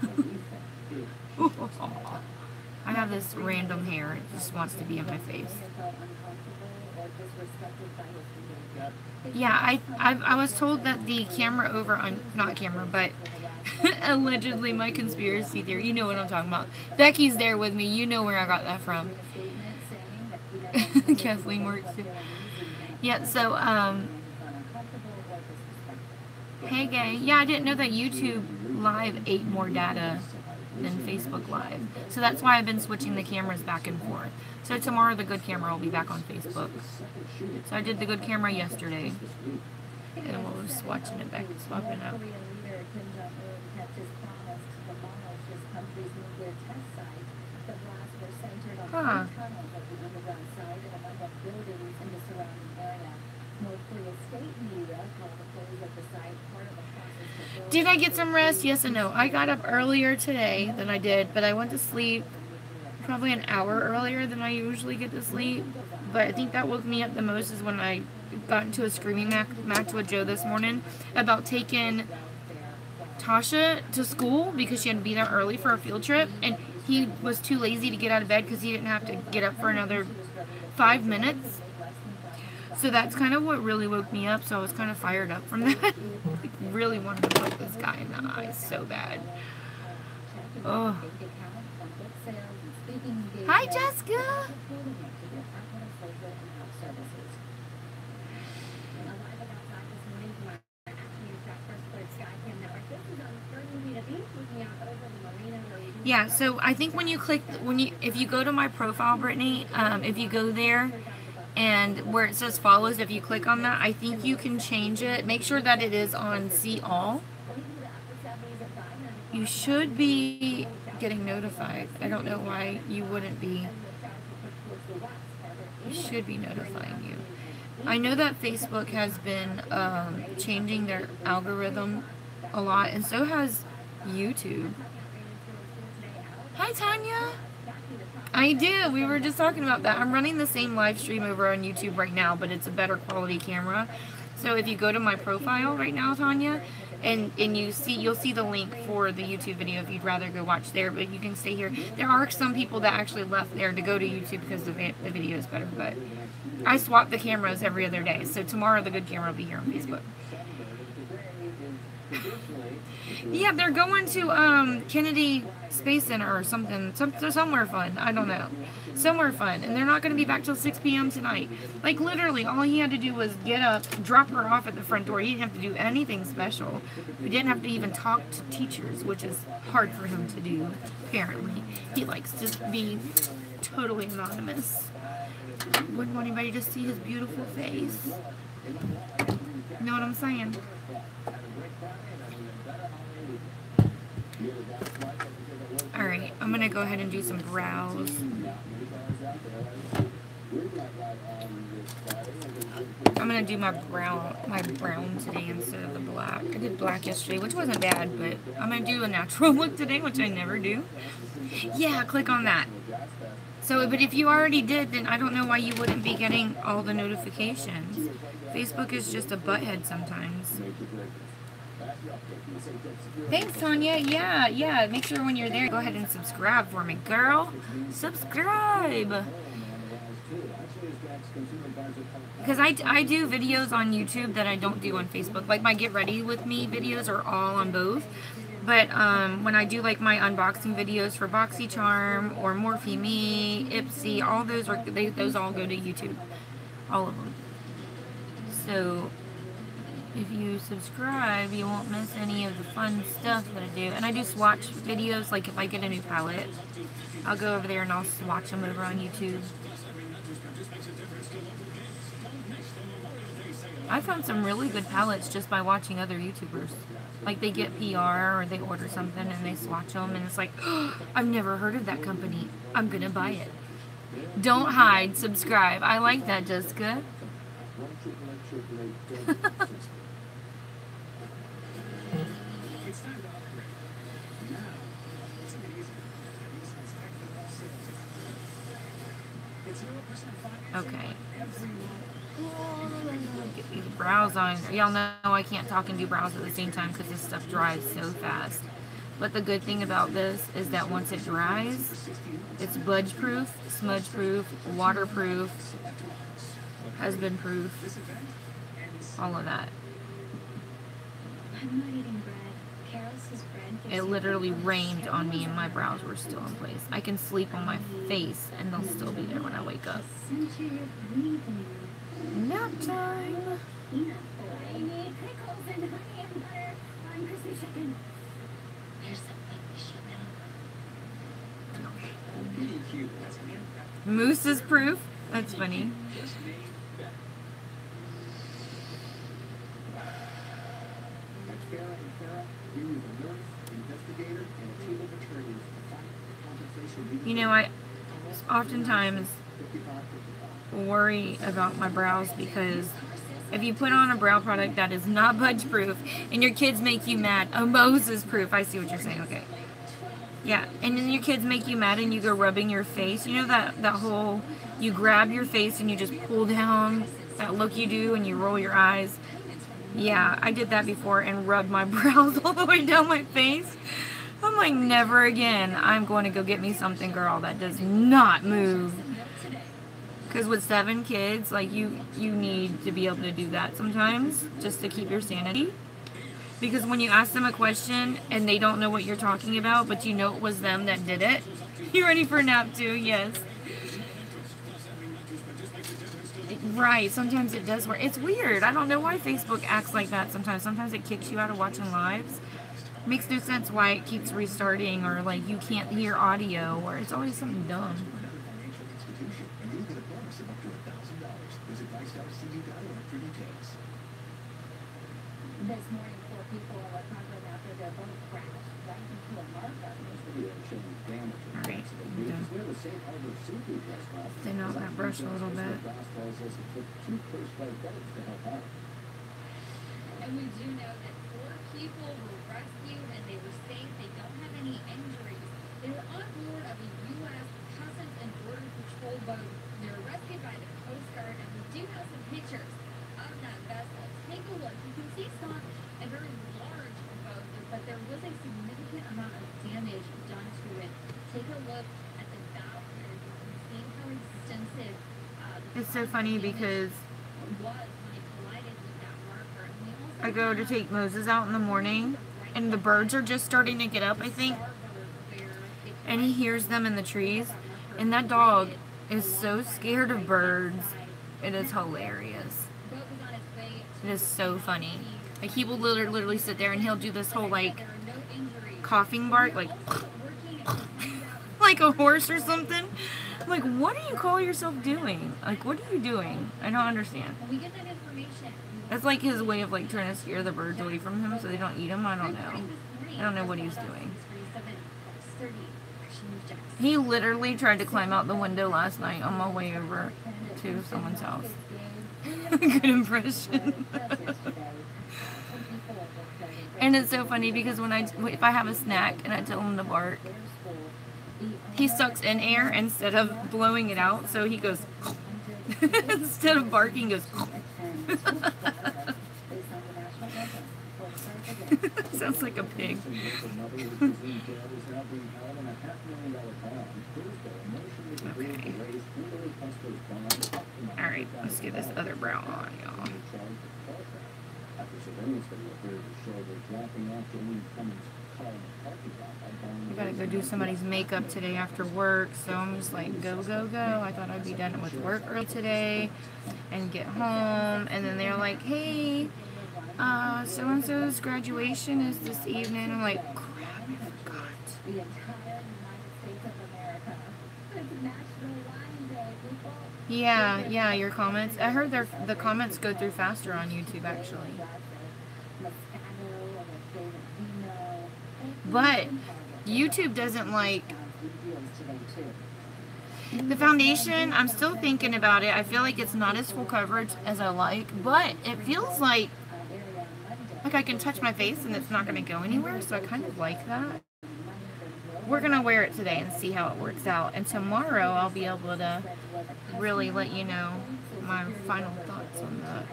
I have this random hair. It just wants to be in my face. Yeah, I was told that the camera over on, not camera, but allegedly my conspiracy theory, you know what I'm talking about. Becky's there with me, you know where I got that from. Kathleen works too. Yeah, so, hey gang, yeah, I didn't know that YouTube Live ate more data than Facebook Live. So that's why I've been switching the cameras back and forth. So tomorrow the good camera will be back on Facebook. So I did the good camera yesterday. And we'll just watching it back, swapping out. just promised to demolish this country's nuclear test site. The blasts were centered on Huh. three tunnels at the underground site and among the buildings in the surrounding area. North Korea state media called the close of the site part of the process to build. Did I get some rest? Yes and no. I got up earlier today than I did, but I went to sleep probably an hour earlier than I usually get to sleep. But I think that woke me up the most is when I got into a screaming match with Joe this morning about taking Tasha to school because she had to be there early for a field trip, and he was too lazy to get out of bed because he didn't have to get up for another 5 minutes. So that's kind of what really woke me up, so I was kind of fired up from that. Like, really wanted to poke this guy in the eye so bad. Oh. Hi, Jessica. Yeah, so I think when you click, if you go to my profile, Brittany, if you go there and where it says follows, if you click on that, I think you can change it. Make sure that it is on see all. You should be getting notified. I don't know why you wouldn't be. It should be notifying you. I know that Facebook has been changing their algorithm a lot, and so has YouTube. Hi, Tanya. I do. We were just talking about that. I'm running the same live stream over on YouTube right now, but it's a better quality camera. So if you go to my profile right now, Tanya, and you'll see the link for the YouTube video if you'd rather go watch there, but you can stay here. There are some people that actually left there to go to YouTube because the video is better, but I swap the cameras every other day. So tomorrow the good camera will be here on Facebook. Yeah, they're going to Kennedy Space Center or something, somewhere fun. I don't know. Somewhere fun. And they're not going to be back till 6 p.m. tonight. Like, literally, all he had to do was get up, drop her off at the front door. He didn't have to do anything special. He didn't have to even talk to teachers, which is hard for him to do, apparently. He likes to be totally anonymous. Wouldn't want anybody to see his beautiful face. You know what I'm saying? Alright, I'm gonna go ahead and do some brows. I'm gonna do my brown today instead of the black. I did black yesterday, which wasn't bad, but I'm gonna do a natural look today, which I never do. Yeah, click on that. So, but if you already did, then I don't know why you wouldn't be getting all the notifications. Facebook is just a butthead sometimes. Thanks, Tanya. Yeah. Make sure when you're there, go ahead and subscribe for me, girl. Subscribe. Because I do videos on YouTube that I don't do on Facebook. Like my Get Ready With Me videos are all on both. But when I do like my unboxing videos for BoxyCharm or Morphe Me, Ipsy, all those those all go to YouTube. All of them. So if you subscribe, you won't miss any of the fun stuff that I do. And I do swatch videos, like if I get a new palette, I'll go over there and I'll swatch them over on YouTube. I found some really good palettes just by watching other YouTubers. Like they get PR or they order something and they swatch them and it's like, oh, I've never heard of that company. I'm gonna buy it. Don't hide, subscribe. I like that, Jessica. Okay. Get these brows on. Y'all know I can't talk and do brows at the same time because this stuff dries so fast. But the good thing about this is that once it dries, it's budge proof, smudge proof, waterproof, husband proof, all of that. I'm not eating bread. Carol's bread. It literally rained on me and my brows were still in place. I can sleep on my face and they'll still be there when I wake up. Nap time. I need pickles and honey and butter on crispy chicken. There's something Moose is proof. That's funny. You know, I oftentimes worry about my brows because if you put on a brow product that is not budge proof and your kids make you mad, oh, Moses proof, I see what you're saying, okay. Yeah, and then your kids make you mad and you go rubbing your face. You know that whole, you grab your face and you just pull down, that look you do and you roll your eyes. Yeah, I did that before and rubbed my brows all the way down my face. I'm like, never again. I'm going to go get me something, girl, that does not move. Because with 7 kids, like, you need to be able to do that sometimes just to keep your sanity. Because when you ask them a question and they don't know what you're talking about, but you know it was them that did it, you ready for a nap too? Yes. Right, sometimes it does work. It's weird. I don't know why Facebook acts like that sometimes. Sometimes it kicks you out of watching lives. Makes no sense why it keeps restarting, or like you can't hear audio, or it's always something dumb. This morning, 4 people were recovered after their boat crashed right into a marker. Alright, thin out that brush a little bit. And we do know that 4 people were rescued and they were safe. They don't have any injuries. They were on board of a U.S. Customs and Border Patrol boat. They were rescued by the Coast Guard, and we do have some pictures of that vessel. Take a look. You can see it's not a very large boat, but there was a significant amount of damage done to it. Take a look at the bow here. You can see how extensive It's so funny because I go to take Moses out in the morning and the birds are just starting to get up, I think, and he hears them in the trees, and that dog is so scared of birds. It is hilarious. It is so funny. Like, he will literally sit there and he'll do this whole like coughing bark, like like a horse or something. I'm like, what do you call yourself doing? Like, what are you doing? I don't understand. That's like his way of like trying to scare the birds away from him so they don't eat him. I don't know. I don't know what he's doing. He literally tried to climb out the window last night on my way over to someone's house. Good impression. And it's so funny because if I have a snack and I tell him to bark, he sucks in air instead of blowing it out, so he goes instead of barking, goes sounds like a pig. Okay. Alright, let's get this other brow on, y'all. I gotta go do somebody's makeup today after work, so I'm just like, go. I thought I'd be done with work early today and get home, and then they're like, hey, so-and-so's graduation is this evening. I'm like, crap, I forgot. Yeah, your comments. I heard the comments go through faster on YouTube, actually. But YouTube doesn't like the foundation. I'm still thinking about it. I feel like it's not as full coverage as I like, but it feels like I can touch my face and it's not going to go anywhere, so I kind of like that. We're going to wear it today and see how it works out, and tomorrow I'll be able to really let you know my final thoughts on that.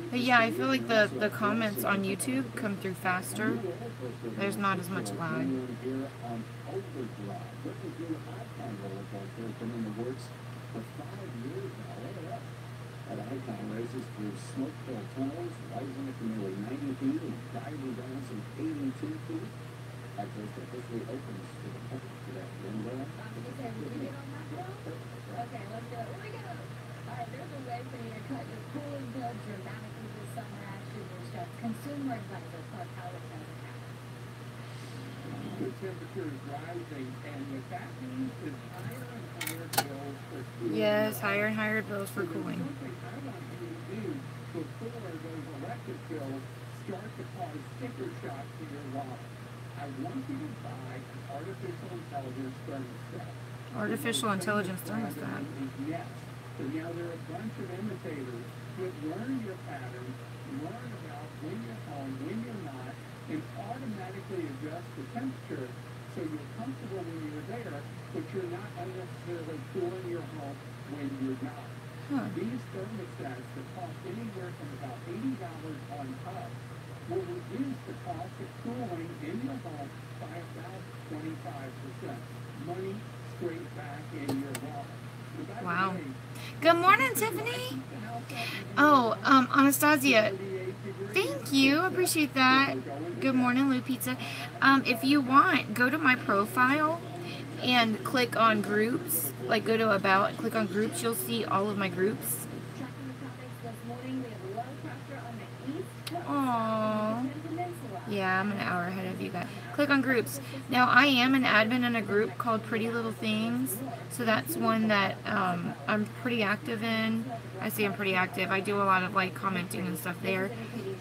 But yeah, I feel like the comments on YouTube come through faster. There's not as much lag. At icon races through smoke-filled tunnels, rising to nearly 90 feet and diving down some 82 feet. Access officially opens to the public today. Okay, let's go. Here we go. All right, there's a way for you to cut your cooling bill dramatically this summer. Actually, there's just consumer advisor Clark Howard says it happens. The temperature is rising, and what that means is higher and higher bills for cooling. Yes, higher and higher bills for cooling. Before those electric bills start to cause sticker shock to your wallet. I want you to buy an artificial intelligence thermostat. Artificial intelligence thermostat. Yes. So now there are a bunch of imitators that learn your patterns, learn about when you're home, when you're not, and automatically adjust the temperature so you're comfortable when you're there, but you're not unnecessarily cooling your home when you're not. Huh. These thermostats that cost anywhere from about $80 on up will reduce the cost of cooling in your home by about 25%. Money straight back in your wallet. Wow. Good morning, Tiffany. Oh, Anastasia, thank you. Appreciate that. Good morning, Lou Pizza. If you want, go to my profile and click on groups. Like, go to About and click on groups. You'll see all of my groups. Aww. Yeah, I'm an hour ahead of you guys. Click on groups. Now, I am an admin in a group called Pretty Little Things. So that's one that I'm pretty active in. I say I'm pretty active. I do a lot of like commenting and stuff there.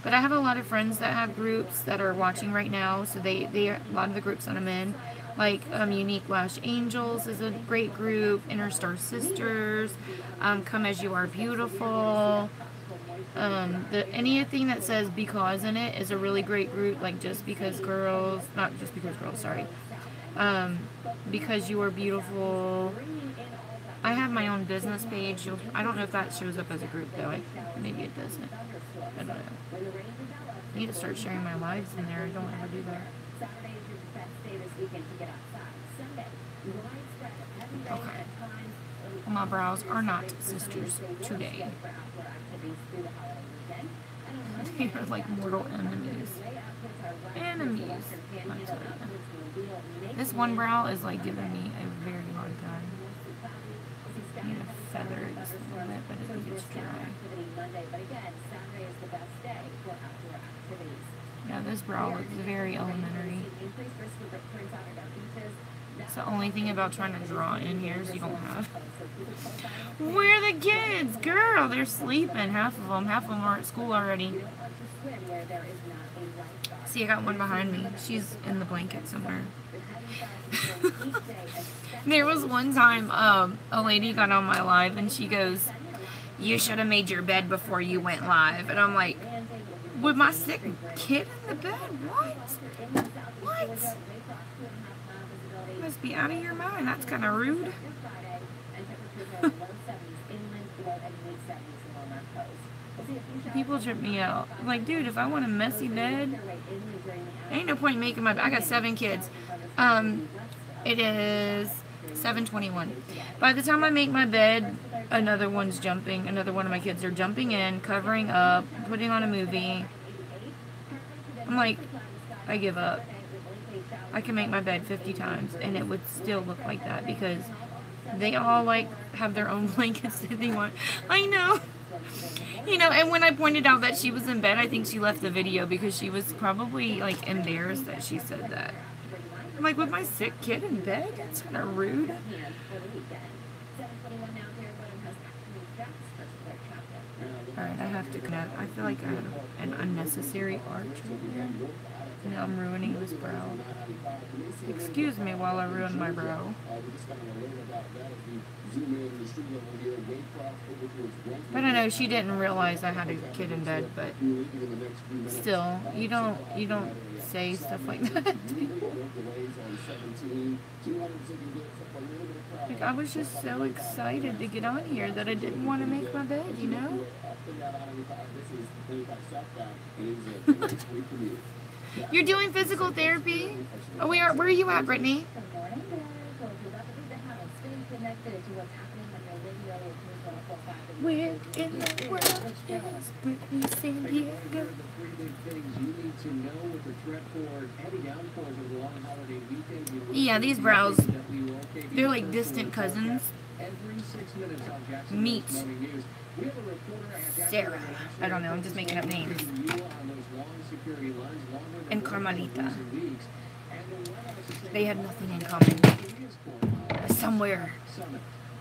But I have a lot of friends that have groups that are watching right now. So they a lot of the groups that I'm in, like Unique Lash Angels is a great group. Inner Star Sisters, Come As You Are Beautiful. Anything that says because in it is a really great group, like Just Because Girls, not Just Because Girls, sorry. Because You Are Beautiful. I have my own business page. I don't know if that shows up as a group though. Maybe it doesn't. I don't know. I need to start sharing my lives in there. I don't ever do that. Okay. My brows are not sisters today. They are like mortal enemies. Enemies. I tell you. This one brow is like giving me a very hard time. I need to feather it just a little bit, but it gets dry. Yeah, this brow looks very elementary. It's the only thing about trying to draw in here is you don't have. Where are the kids? Girl, they're sleeping. Half of them are at school already. See, I got one behind me. She's in the blanket somewhere. There was one time a lady got on my live and she goes, "You should have made your bed before you went live." And I'm like, with my sick kid in the bed? What? What? You must be out of your mind. That's kind of rude. People trip me out. I'm like, dude, if I want a messy bed, ain't no point making my bed. I got 7 kids. It is 7:21. By the time I make my bed, another one's jumping. Another one of my kids are jumping in, covering up, putting on a movie. I'm like, I give up. I can make my bed 50 times and it would still look like that because they all like have their own blankets that they want. I know. You know, and when I pointed out that she was in bed, I think she left the video because she was probably like embarrassed that she said that. I'm like, with my sick kid in bed? That's kind of rude. Alright, I have to connect. I feel like I have an unnecessary arch over here. Now I'm ruining this brow. Excuse me while I ruin my brow. I don't know, she didn't realize I had a kid in bed, but still, you don't say stuff like that to people. Like, I was just so excited to get on here that I didn't want to make my bed, you know? You're doing physical therapy? Oh, where are you at, Brittany? Where in the world is Brittany San Diego? Yeah, these brows, they're like distant cousins. Meet Sarah. I don't know, I'm just making up names. And Carmelita. They had nothing in common. Somewhere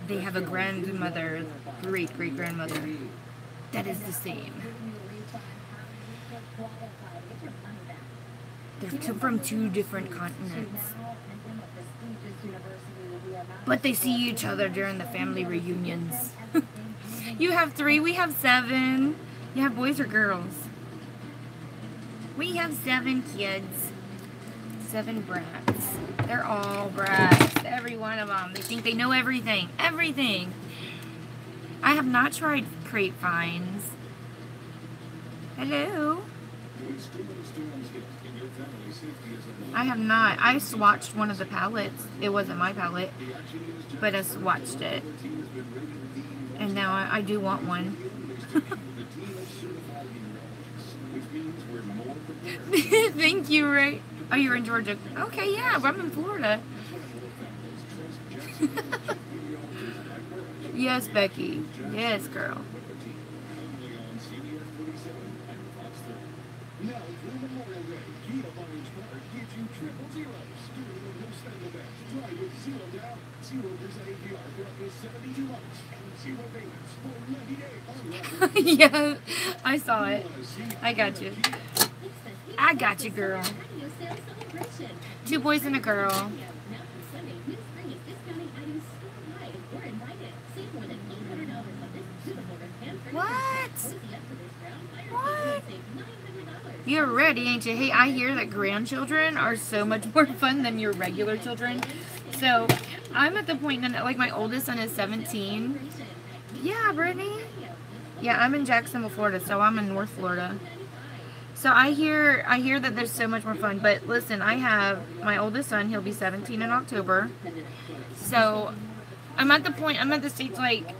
they have a grandmother, great-great-grandmother that is the same. from two different continents. But they see each other during the family reunions. You have 3, we have 7. You have boys or girls? We have 7 kids. 7 brats. They're all brats. Every one of them. They think they know everything. Everything. I have not tried crate finds. Hello? I have not. I swatched one of the palettes. It wasn't my palette, but I swatched it. And now I do want one. Thank you, Ray. Oh, you're in Georgia. Okay, yeah, I'm in Florida. Yes, Becky. Yes, girl. Yeah, I saw it. I got you. I got you, girl. 2 boys and a girl. What? What? You're ready, ain't you? Hey, I hear that grandchildren are so much more fun than your regular children. So, I'm at the point that, like, my oldest son is 17. Yeah, Brittany. Yeah, I'm in Jacksonville, Florida, so I'm in North Florida. So I hear that there's so much more fun. But listen, I have my oldest son. He'll be 17 in October. So I'm at the stage, like,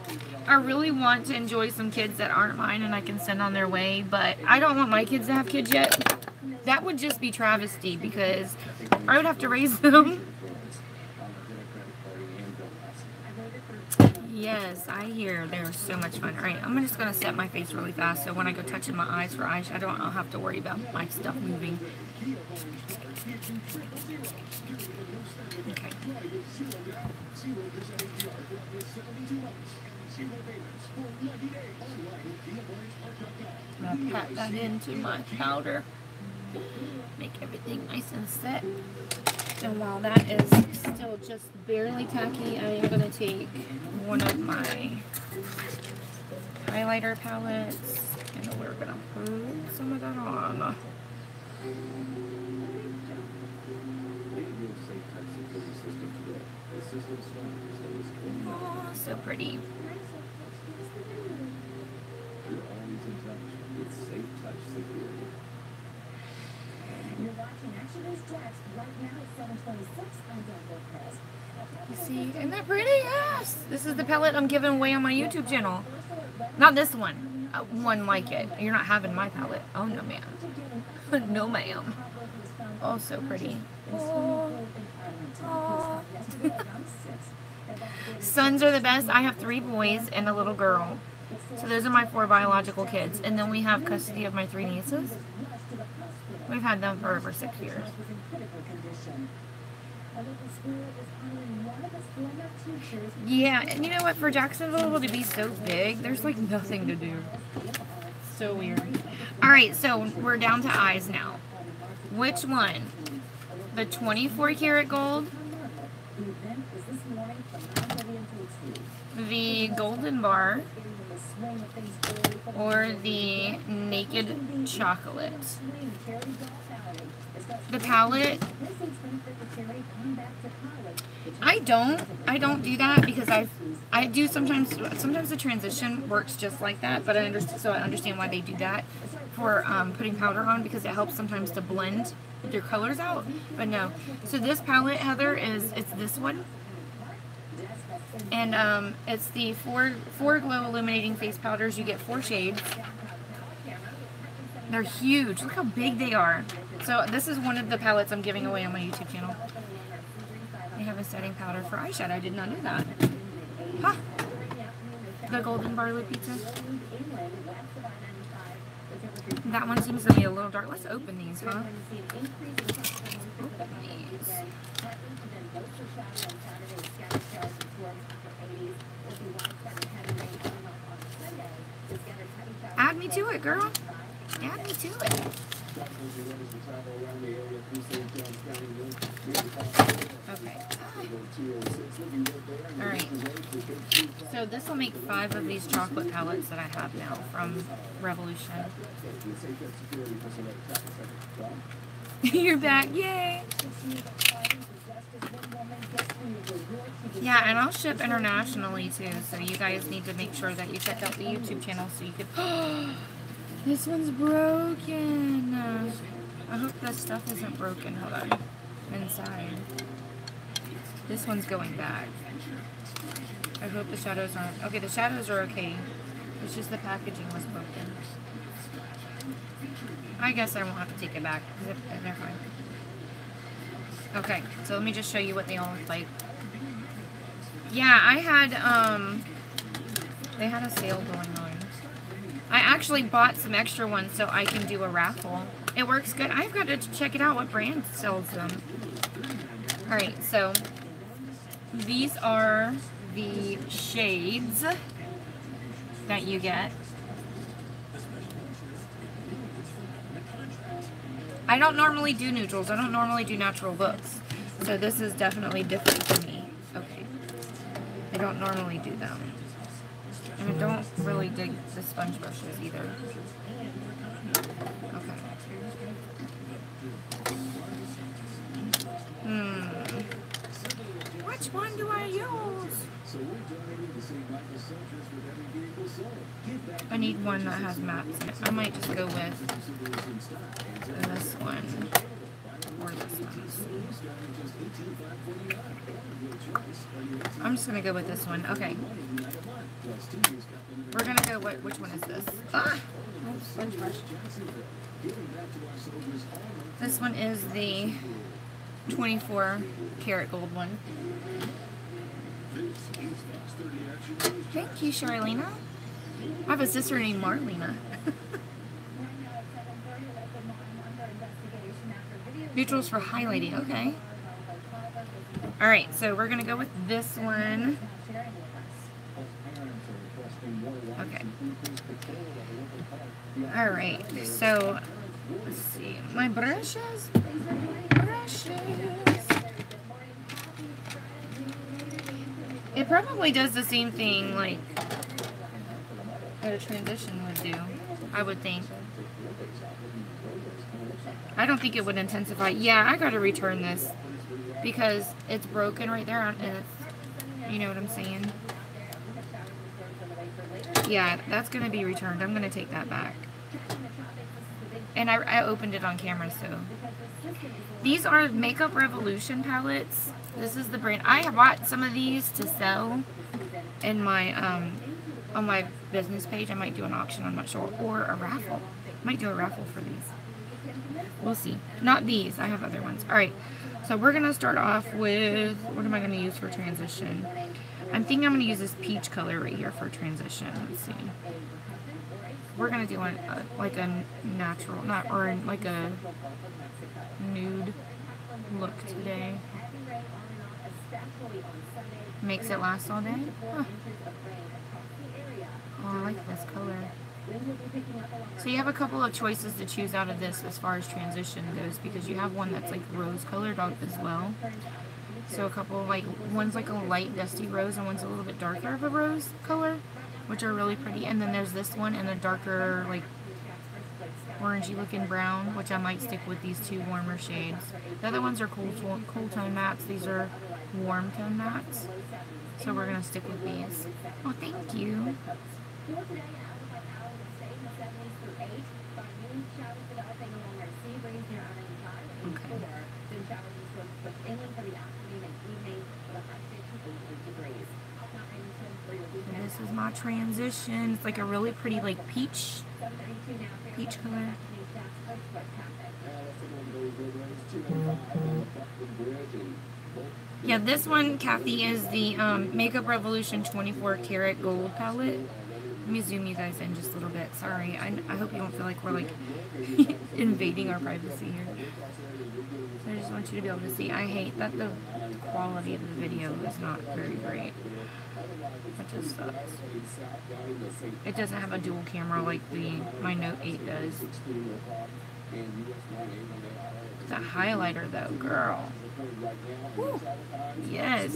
I really want to enjoy some kids that aren't mine and I can send on their way. But I don't want my kids to have kids yet. That would just be travesty because I would have to raise them. Yes, I hear they're so much fun. Alright, I'm just going to set my face really fast so when I go touching my eyes for eyeshadow, I'll have to worry about my stuff moving. Okay. I'm going to pat that into my powder. Make everything nice and set. And while that is still just barely tacky, I am going to take one of my highlighter palettes and we're going to put some of that on. Oh, so pretty. You see, isn't that pretty? Yes! This is the palette I'm giving away on my YouTube channel. Not this one. One like it. You're not having my palette. Oh, no, ma'am. No, ma'am. Oh, so pretty. Oh. Oh. Sons are the best. I have 3 boys and a little girl. So those are my 4 biological kids. And then we have custody of my 3 nieces. We've had them for over 6 years. Yeah, and you know what? For Jacksonville to be so big, there's like nothing to do. So weird. Alright, so we're down to eyes now. Which one? The 24 karat gold? The golden bar? Or the naked chocolate? The palette, I don't do that because I do sometimes the transition works just like that, but I understand why they do that for putting powder on because it helps sometimes to blend your colors out. But no, so this palette, Heather, it's this one, and it's the four glow illuminating face powders. You get 4 shades. They're huge. Look how big they are. So this is one of the palettes I'm giving away on my YouTube channel. They have a setting powder for eyeshadow. I did not know that. Huh. The golden bar lip pizza. That one seems to be a little dark. Let's open these, huh? Open these. Add me to it, girl. Add me to it. Okay. Alright. So this will make 5 of these chocolate palettes that I have now from Revolution. You're back. Yay! Yeah, and I'll ship internationally too, so you guys need to make sure that you check out the YouTube channel so you can... This one's broken! I hope this stuff isn't broken. Hold on. Inside. This one's going back. I hope the shadows aren't... Okay, the shadows are okay. It's just the packaging was broken. I guess I won't have to take it back, because they're fine. Okay, so let me just show you what they all look like. Yeah, I had, they had a sale going on. I actually bought some extra ones so I can do a raffle. It works good. I've got to check it out what brand sells them. Alright, so these are the shades that you get. I don't normally do neutrals. I don't normally do natural looks. So this is definitely different for me. Okay. I don't normally do them. And I don't really dig the sponge brushes either. Okay. Which one do I use? I need one that has mattes in it. I might just go with this one. Or this one. I'm just going to go with this one. Okay. We're going to go, which one is this? Ah! Sponge brush. This one is the 24 karat gold one. Thank you, Charlena. I have a sister named Marlena. Neutrals for highlighting, okay. Alright, so we're going to go with this one. Okay. Alright, so let's see. My brushes. It probably does the same thing like what a transition would do, I would think. I don't think it would intensify. Yeah, I gotta return this because it's broken right there and it's, you know what I'm saying? Yeah, that's gonna be returned. I'm gonna take that back. And I opened it on camera, so. These are Makeup Revolution palettes. This is the brand. I have bought some of these to sell in my, on my business page. I might do an auction, I'm not sure. Or a raffle. I might do a raffle for these. We'll see. Not these. I have other ones. Alright. So we're going to start off with, what am I going to use for transition? I'm thinking I'm going to use this peach color right here for transition. Let's see. We're going to do like a natural, or like a nude look today. Makes it last all day. Huh. Oh, I like this color. So you have a couple of choices to choose out of this as far as transition goes, because you have one that's like rose colored as well. So a couple, like, one's like a light dusty rose and one's a little bit darker of a rose color, which are really pretty. And then there's this one in a darker, like, orangey looking brown, which I might stick with these two warmer shades. The other ones are cool tone mattes. These are warm tone mattes. So we're going to stick with these. Oh, thank you. Okay. This is my transition. It's like a really pretty, like, peach color. Yeah, this one, Kathy, is the Makeup Revolution 24 karat gold palette. Let me zoom you guys in just a little bit. Sorry, I hope you don't feel like we're like invading our privacy here. So I just want you to be able to see. I hate that the quality of the video is not very great. That just sucks. It doesn't have a dual camera like my Note 8 does. That highlighter though, girl. Woo. Yes.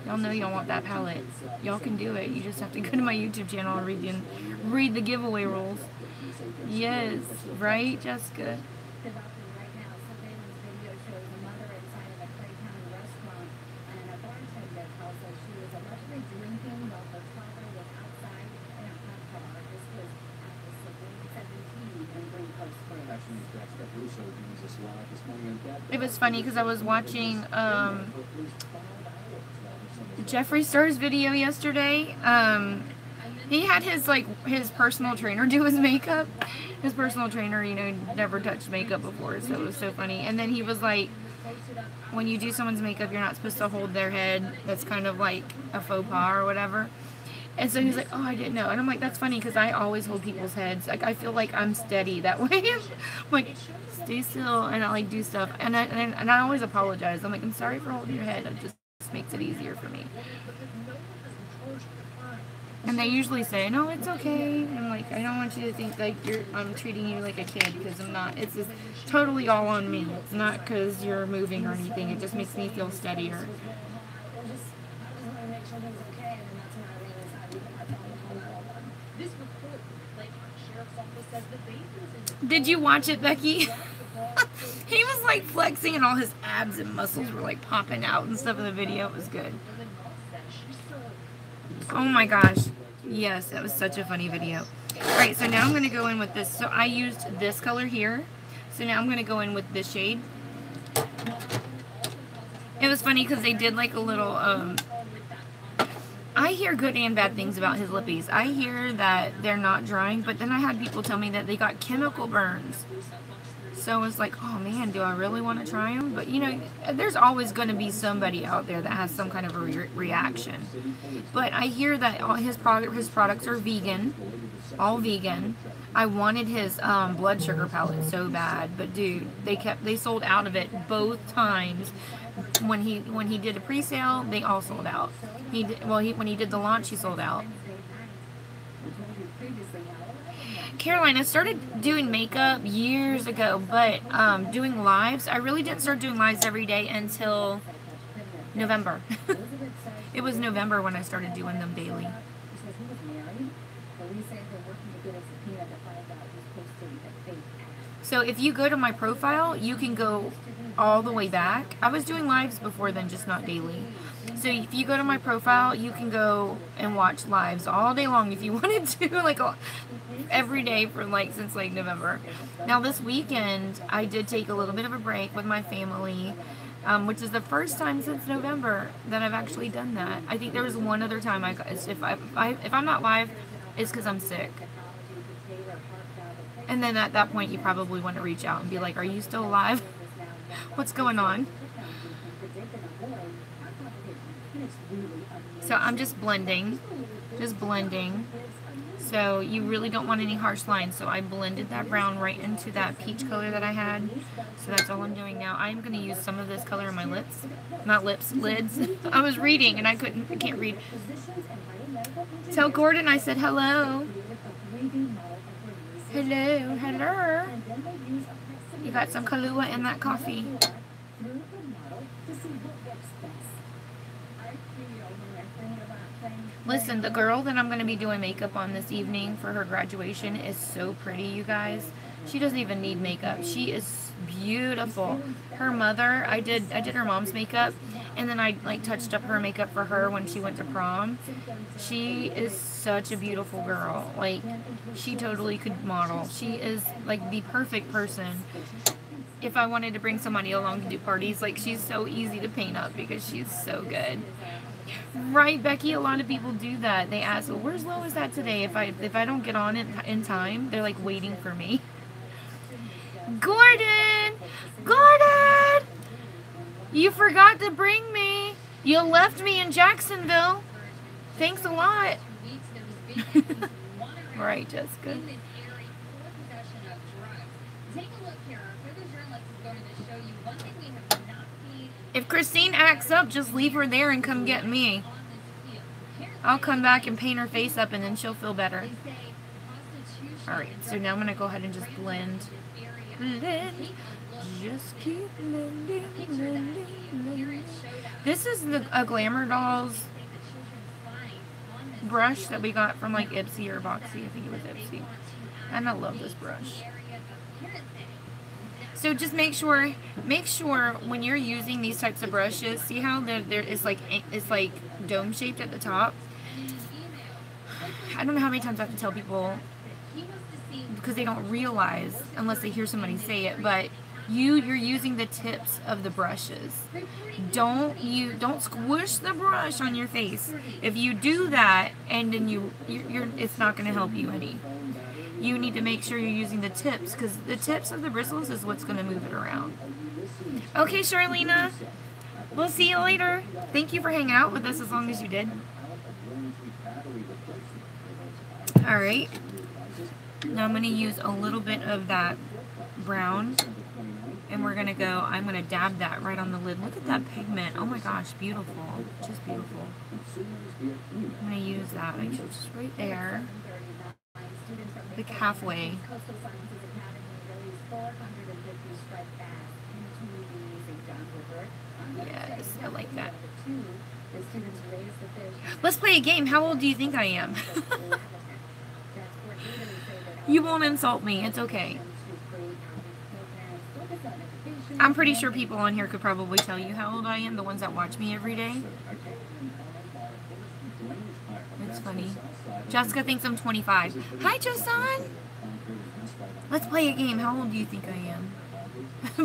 Y'all know y'all want that palette. Y'all can do it. You just have to go to my YouTube channel and read the giveaway rules. Yes, right, Jessica? It was funny because I was watching Jeffree Star's video yesterday. He had his personal trainer do his makeup. His personal trainer, you know, never touched makeup before, so it was so funny. And then he was like, when you do someone's makeup, you're not supposed to hold their head. That's kind of like a faux pas or whatever. And so he's like, oh, I didn't know. And I'm like, that's funny because I always hold people's heads. Like, I feel like I'm steady that way. I'm like, stay still, and I like do stuff. And I always apologize. I'm like, I'm sorry for holding your head. It just makes it easier for me. And they usually say, no, it's okay. And I'm like, I don't want you to think like I'm treating you like a kid, because I'm not. It's just totally all on me. It's not because you're moving or anything. It just makes me feel steadier. Did you watch it, Becky? He was like flexing and all his abs and muscles were like popping out and stuff in the video. It was good. Oh my gosh. Yes, that was such a funny video. Alright, so now I'm going to go in with this. So I used this color here. So now I'm going to go in with this shade. It was funny because they did like a little, I hear good and bad things about his lippies. I hear that they're not drying, but then I had people tell me that they got chemical burns. So it's like, oh man, do I really want to try them? But you know, there's always going to be somebody out there that has some kind of a reaction. But I hear that all his products are vegan, all vegan. I wanted his blood sugar palette so bad, but dude, they sold out of it both times. When he did a pre-sale, they all sold out. When he did the launch, he sold out. Caroline, I started doing makeup years ago, but doing lives, I really didn't start doing lives every day until November. It was November when I started doing them daily. So if you go to my profile, you can go all the way back. I was doing lives before then, just not daily. So if you go to my profile, you can go and watch lives all day long if you wanted to, like every day for since November. Now this weekend, I did take a little bit of a break with my family, which is the first time since November that I've actually done that. I think there was one other time if I'm not live, it's because I'm sick. And then at that point, you probably want to reach out and be like, are you still alive? What's going on? So I'm just blending. So you really don't want any harsh lines. So I blended that brown right into that peach color that I had. So that's all I'm doing now. I'm going to use some of this color on my lips. Not lips, lids. I was reading and I can't read. Tell Gordon I said hello. Hello. You got some Kahlua in that coffee. Listen, the girl that I'm going to be doing makeup on this evening for her graduation is so pretty, you guys. She doesn't even need makeup. She is beautiful. Her mother, I did her mom's makeup, and then I touched up her makeup for her when she went to prom. She is such a beautiful girl. Like, she totally could model. She is like the perfect person if I wanted to bring somebody along to do parties. Like, she's so easy to paint up because she's so good. Right, Becky? A lot of people do that. They ask, well, where's Lois at today? If I don't get on in time, they're like waiting for me. Gordon! You forgot to bring me. You left me in Jacksonville. Thanks a lot. Right, Jessica. If Christine acts up, just leave her there and come get me. I'll come back and paint her face up and then she'll feel better. Alright, so now I'm going to go ahead and just blend blend. Just keep blending, blending, blending. This is a Glamour Dolls brush that we got from like Ipsy or Boxy. I think it was Ipsy. And I love this brush. So just make sure when you're using these types of brushes, see how there is like it's like dome shaped at the top. I don't know how many times I have to tell people because they don't realize unless they hear somebody say it, but you're using the tips of the brushes. Don't squish the brush on your face. If you do that, and then you're it's not going to help you any. You need to make sure you're using the tips because the tips of the bristles is what's going to move it around. Okay, Charlena, we'll see you later. Thank you for hanging out with us as long as you did. All right. Now I'm going to use a little bit of that brown. And we're going to go, I'm going to dab that right on the lid. Look at that pigment. Oh my gosh, beautiful. Just beautiful. I'm going to use that. Just right there. Like halfway. Yes, I like that. Let's play a game. How old do you think I am? You won't insult me. It's okay. I'm pretty sure people on here could probably tell you how old I am, the ones that watch me every day. It's funny. Jessica thinks I'm 25. Hi, Jason! Let's play a game. How old do you think I am?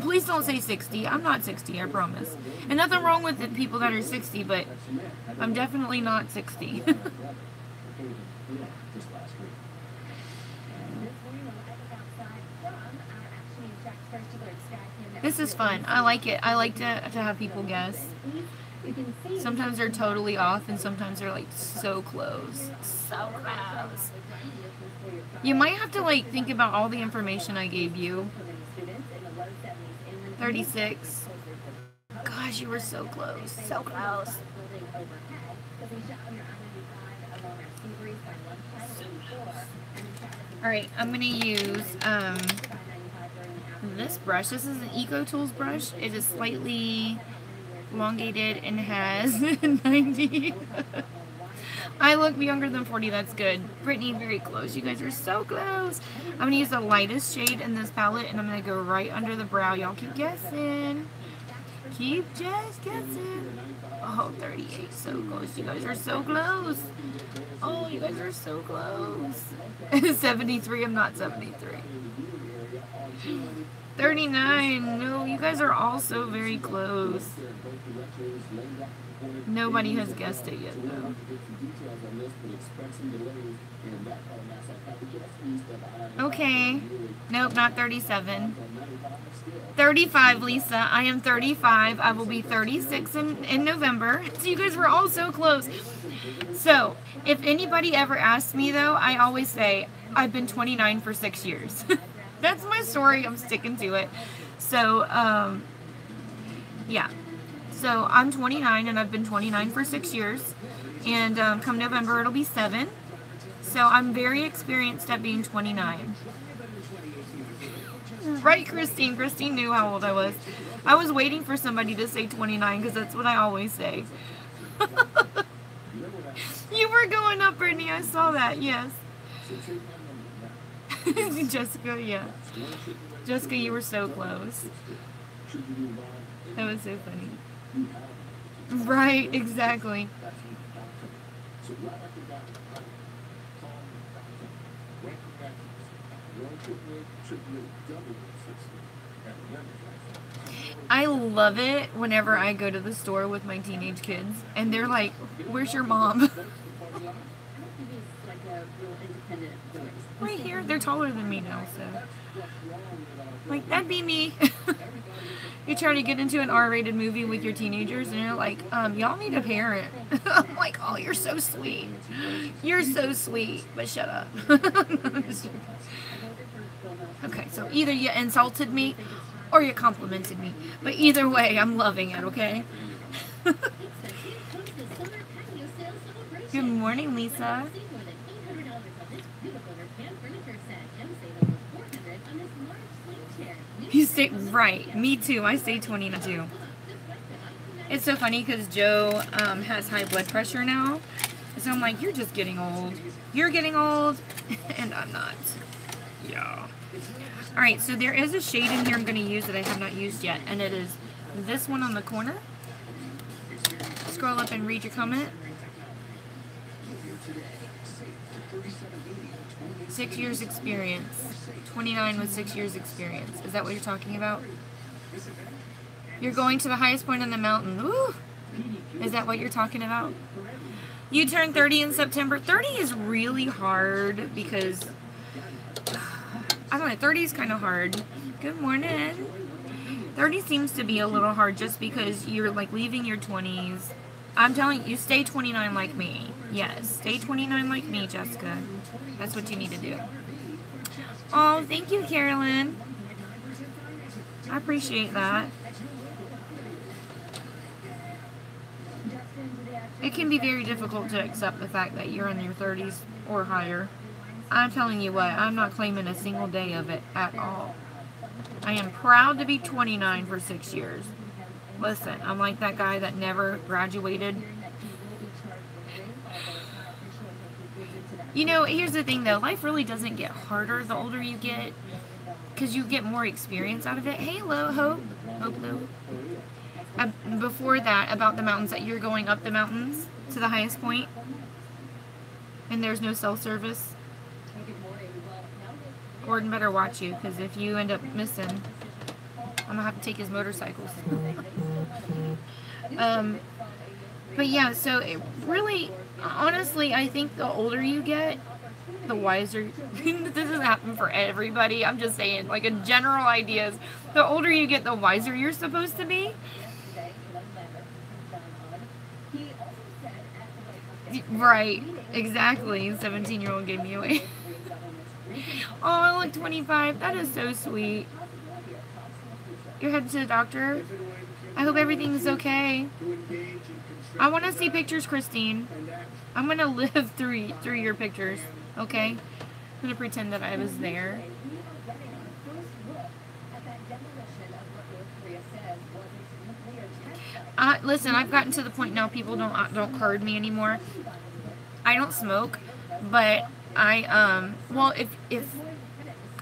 Please don't say 60. I'm not 60, I promise. And nothing wrong with the people that are 60, but I'm definitely not 60. This is fun. I like it. I like to have people guess. Sometimes they're totally off, and sometimes they're like so close. So close. You might have to like think about all the information I gave you. 36. Gosh, you were so close. So close. Alright, I'm going to use this brush. This is an Eco Tools brush. It is slightly elongated and has 90. I look younger than 40. That's good. Brittany, very close. You guys are so close. I'm going to use the lightest shade in this palette, and I'm going to go right under the brow. Y'all keep guessing. Keep just guessing. Oh, 38. So close. You guys are so close. Oh, you guys are so close. 73. I'm not 73. 39. No, you guys are all so very close. Nobody has guessed it yet, though. Okay. Nope, not 37. 35, Lisa. I am 35. I will be 36 in November. So you guys were all so close. So, if anybody ever asks me, though, I always say, I've been 29 for 6 years. That's my story. I'm sticking to it. So, yeah. So, I'm 29, and I've been 29 for 6 years. And come November, it'll be 7. So, I'm very experienced at being 29. Right, Christine? Christine knew how old I was. I was waiting for somebody to say 29, because that's what I always say. You were going up, Brittany. I saw that. Yes. Jessica, yeah. Jessica, you were so close. That was so funny. Right, exactly. I love it whenever I go to the store with my teenage kids and they're like, "Where's your mom?" Right here. They're taller than me now, so like that'd be me. You try to get into an R-rated movie with your teenagers and you're like, y'all need a parent. I'm like, oh, you're so sweet. You're so sweet, but shut up. Okay, so either you insulted me or you complimented me. But either way, I'm loving it, okay? Good morning, Lisa. stay, right, me too. I stay 29 too. It's so funny because Joe has high blood pressure now. So I'm like, you're just getting old. You're getting old, and I'm not. Yeah. Alright, so there is a shade in here I'm going to use that I have not used yet, and it is this one on the corner. Scroll up and read your comment. 6 years experience. 29 with 6 years experience. Is that what you're talking about? You're going to the highest point on the mountain. Ooh. Is that what you're talking about? You turn 30 in September. 30 is really hard because, I don't know, 30 is kind of hard. Good morning. 30 seems to be a little hard just because you're like leaving your 20s. I'm telling you, stay 29 like me. Yes, stay 29 like me, Jessica. That's what you need to do. Oh, thank you, Carolyn. I appreciate that. It can be very difficult to accept the fact that you're in your 30s or higher. I'm telling you what, I'm not claiming a single day of it at all. I am proud to be 29 for 6 years. Listen, I'm like that guy that never graduated. You know, here's the thing though, life really doesn't get harder the older you get, because you get more experience out of it. Hey, Hope Lou. Before that, about the mountains, that you're going up the mountains to the highest point, and there's no cell service. Gordon better watch you, because if you end up missing, I'm gonna have to take his motorcycles. But yeah, so it really, honestly, I think the older you get, the wiser. This doesn't happen for everybody. I'm just saying, like, a general idea is, the older you get, the wiser you're supposed to be. Right, exactly. 17-year-old gave me away. Oh, I look 25. That is so sweet. You're headed to the doctor? I hope everything's okay. I want to see pictures, Christine. I'm going to live through your pictures, okay? I'm going to pretend that I was there. Listen, I've gotten to the point now people don't card me anymore. I don't smoke, but well, if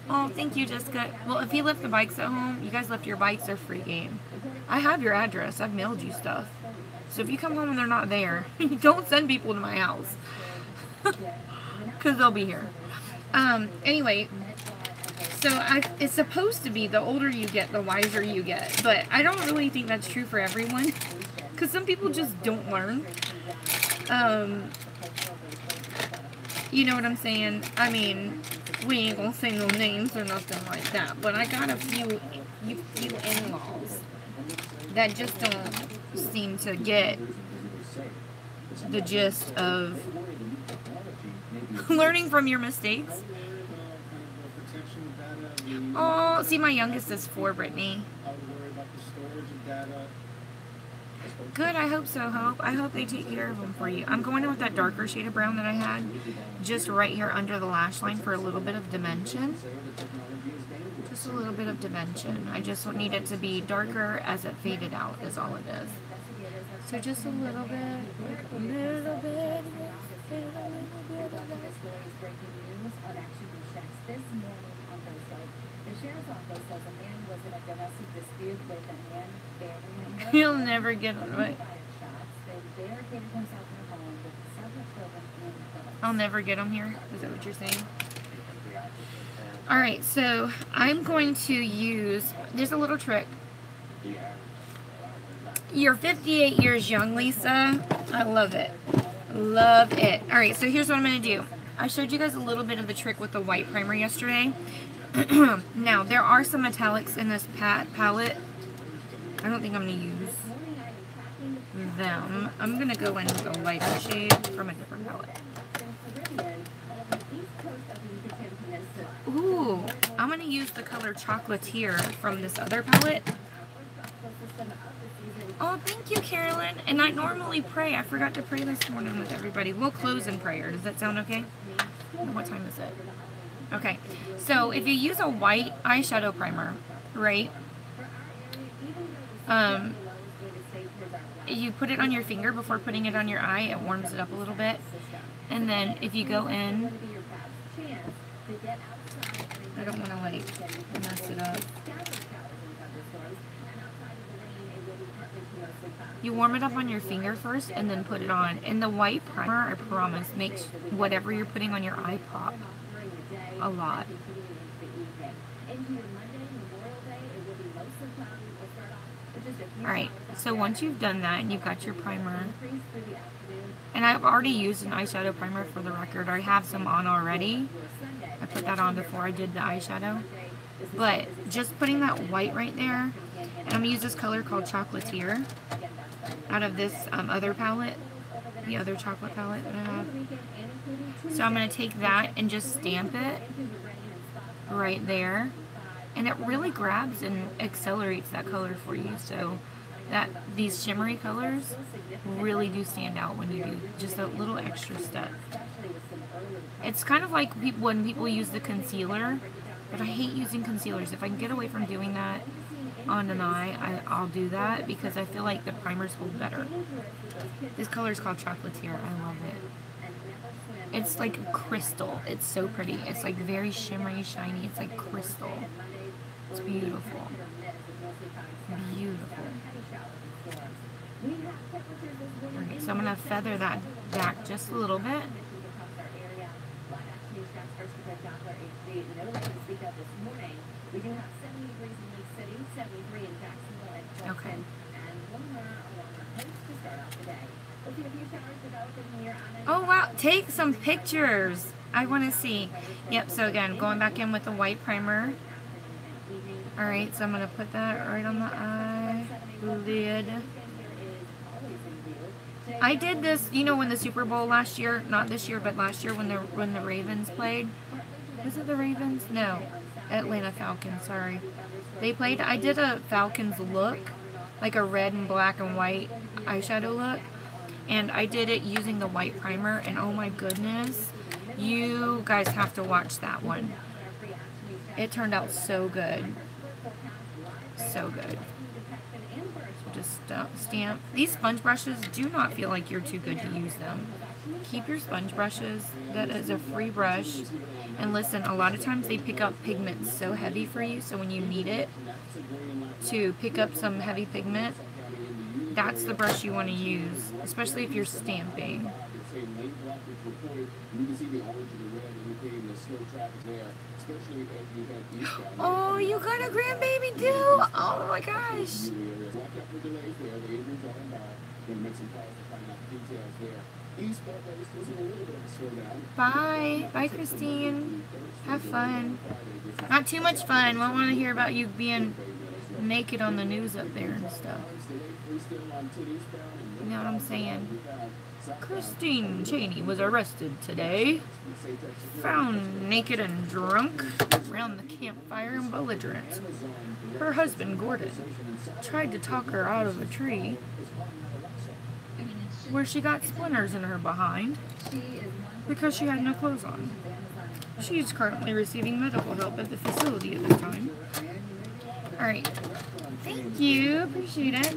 oh, thank you, Jessica. Well, if he left the bikes at home, you guys left your bikes, they're free game. I have your address. I've mailed you stuff. So if you come home and they're not there, don't send people to my house. Because they'll be here. Anyway, so it's supposed to be the older you get, the wiser you get. But I don't really think that's true for everyone. Because some people just don't learn. You know what I'm saying? I mean, we ain't gonna say no names or nothing like that. But I got a few in-laws that just don't seem to get the gist of learning from your mistakes. Oh, see, my youngest is 4, Brittany. Good, I hope so, Hope. I hope they take care of them for you. I'm going in with that darker shade of brown that I had just right here under the lash line for a little bit of dimension. Just a little bit of dimension. I just need it to be darker as it faded out is all it is. So just a little bit, a little bit. You'll never get it. I'll never get them here. Is that what you're saying? Alright, so I'm going to use, there's a little trick. You're 58 years young, Lisa. I love it. Love it. Alright, so here's what I'm going to do. I showed you guys a little bit of the trick with the white primer yesterday. Now, there are some metallics in this palette. I don't think I'm going to use them. I'm going to go in with a lighter shade from a different palette. Ooh, I'm going to use the color Chocolatier from this other palette. Oh, thank you, Carolyn. And I normally pray. I forgot to pray this morning with everybody. We'll close in prayer. Does that sound okay? What time is it? Okay. So if you use a white eyeshadow primer, right? You put it on your finger before putting it on your eye. It warms it up a little bit. And then if you go in, I don't want to like mess it up. You warm it up on your finger first and then put it on. And the white primer, I promise, makes whatever you're putting on your eye pop a lot. Alright, so once you've done that and you've got your primer, and I've already used an eyeshadow primer for the record. I have some on already. I put that on before I did the eyeshadow. But just putting that white right there, and I'm going to use this color called Chocolatier out of this other palette, the other chocolate palette that I have. So I'm going to take that and just stamp it right there. And it really grabs and accelerates that color for you. So that these shimmery colors really do stand out when you do just a little extra step. It's kind of like when people use the concealer, but I hate using concealers. If I can get away from doing that on an eye, I'll do that because I feel like the primers hold better. This color is called Chocolatier. I love it. It's like crystal. It's so pretty. It's like very shimmery, shiny. It's like crystal. It's beautiful. Beautiful. Okay, so I'm going to feather that back just a little bit. Okay. Oh wow, take some pictures. I want to see. Yep, so again, going back in with the white primer. Alright, so I'm going to put that right on the eye lid. I did this, you know, when the Super Bowl last year, not this year, but last year when the Ravens played. Was it the Ravens? No, Atlanta Falcons, sorry. They played, I did a Falcons look, like a red and black and white eyeshadow look. And I did it using the white primer, and oh my goodness, you guys have to watch that one. It turned out so good. So good. So just stamp. These sponge brushes, do not feel like you're too good to use them. Keep your sponge brushes. That is a free brush. And listen, a lot of times they pick up pigment so heavy for you, so when you need it to pick up some heavy pigment, that's the brush you want to use, especially if you're stamping. Oh, you got a grandbaby too? Oh my gosh. Bye. Bye, Christine. Have fun. Not too much fun. Won't want to hear about you being naked on the news up there and stuff. You know what I'm saying? Christine Cheney was arrested today. Found naked and drunk around the campfire and belligerent. Her husband, Gordon, tried to talk her out of a tree where she got splinters in her behind because she had no clothes on. She's currently receiving medical help at the facility at this time. Alright. Thank you. Appreciate it.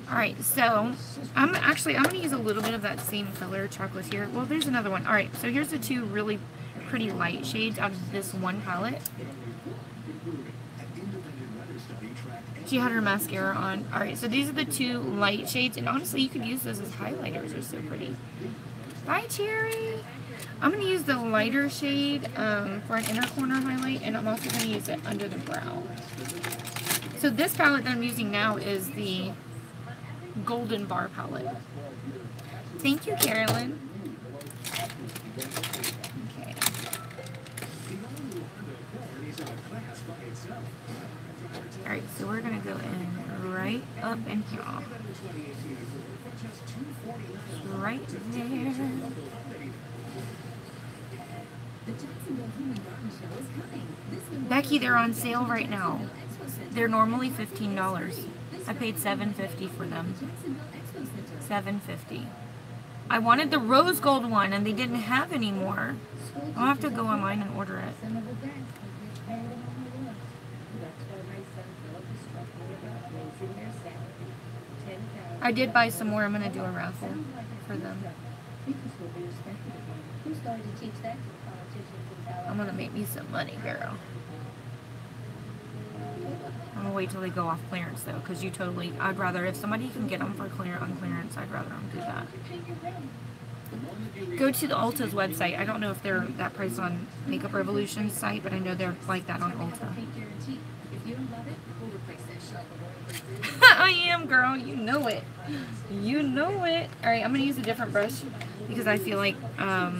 Alright, so I'm going to use a little bit of that same color, Chocolatier. Well, there's another one. Alright, so here's the two really pretty light shades out of this one palette. She had her mascara on. Alright, so these are the two light shades, and honestly, you could use those as highlighters. They're so pretty. Bye, Cherry! I'm going to use the lighter shade for an inner corner highlight, and I'm also going to use it under the brow. So this palette that I'm using now is the Golden Bar palette. Thank you, Carolyn. Okay. Alright, so we're going to go in right up in here. Right there. Becky, they're on sale right now. They're normally $15. I paid $7.50 for them. $7.50. I wanted the rose gold one and they didn't have any more. I'll have to go online and order it. I did buy some more. I'm going to do a raffle for them. Who's going to teach that to politicians? I'm going to make me some money, girl. I'm going to wait till they go off clearance, though, because I'd rather, if somebody can get them for on clearance, I'd rather them do that. Go to the Ulta's website. I don't know if they're that price on Makeup Revolution's site, but I know they're like that on Ulta. I am, girl. You know it. You know it. Alright, I'm going to use a different brush because I feel like I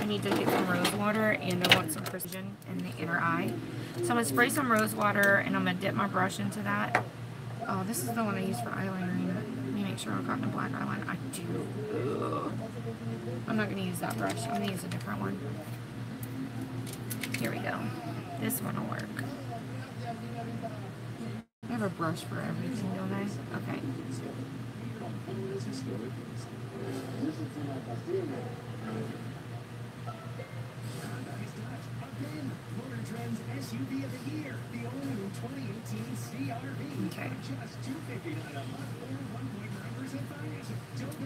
need to get some rose water and I want some precision in the inner eye. So I'm going to spray some rose water and I'm going to dip my brush into that. Oh, this is the one I use for eyeliner. Let me make sure I've gotten a black eyeliner. I do. Ugh. I'm not going to use that brush. I'm going to use a different one. Here we go. This one will work. I have a brush for everything, don't I? Okay. Okay.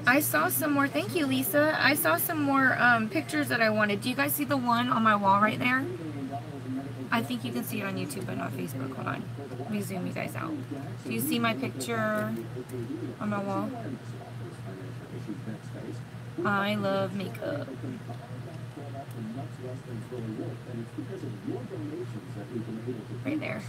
I saw some more. Thank you, Lisa. I saw some more pictures that I wanted. Do you guys see the one on my wall right there? I think you can see it on YouTube, but not Facebook. Hold on. Let me zoom you guys out. Do you see my picture on my wall? I love makeup. Right there.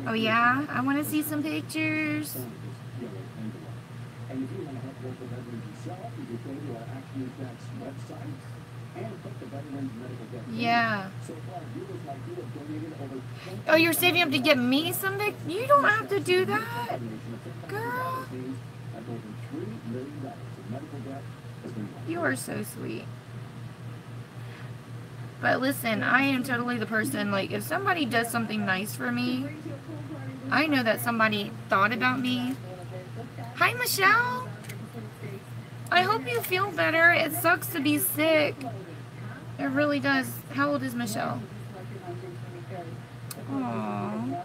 Oh yeah? I want to see some pictures. And if you want to help work with veterans yourself, you can go to our Action NYX website and click the Veterans Medical Debt. Yeah. So far, viewers like you have donated over. Oh, you're saving up to get me some big? You don't have to do that, girl. You are so sweet. But listen, I am totally the person, like, if somebody does something nice for me, I know that somebody thought about me. Hi, Michelle. I hope you feel better. It sucks to be sick. It really does. How old is Michelle? Aww.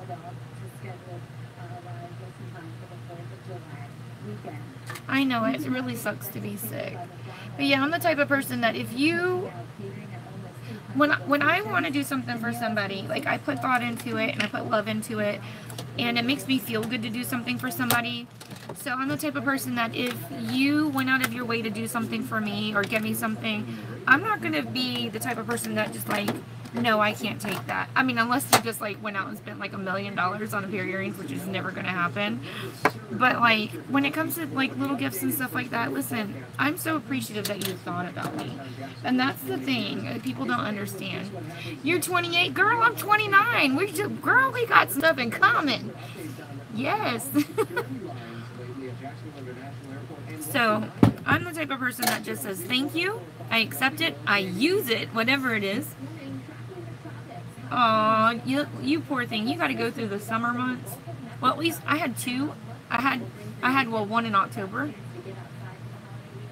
I know, it really sucks to be sick. But yeah, I'm the type of person that if you... When I want to do something for somebody, like I put thought into it and I put love into it, and it makes me feel good to do something for somebody. So I'm the type of person that if you went out of your way to do something for me or get me something, I'm not going to be the type of person that just like, no, I can't take that. I mean, unless you just like went out and spent like $1 million on a pair of earrings, which is never going to happen. But like when it comes to like little gifts and stuff like that, listen, I'm so appreciative that you thought about me. And that's the thing that people don't understand. You're 28, girl, I'm 29. Girl, we got stuff in common. Yes. So I'm the type of person that just says thank you. I accept it. I use it, whatever it is. Aw, you poor thing. You got to go through the summer months. Well, at least I had two. I had one in October.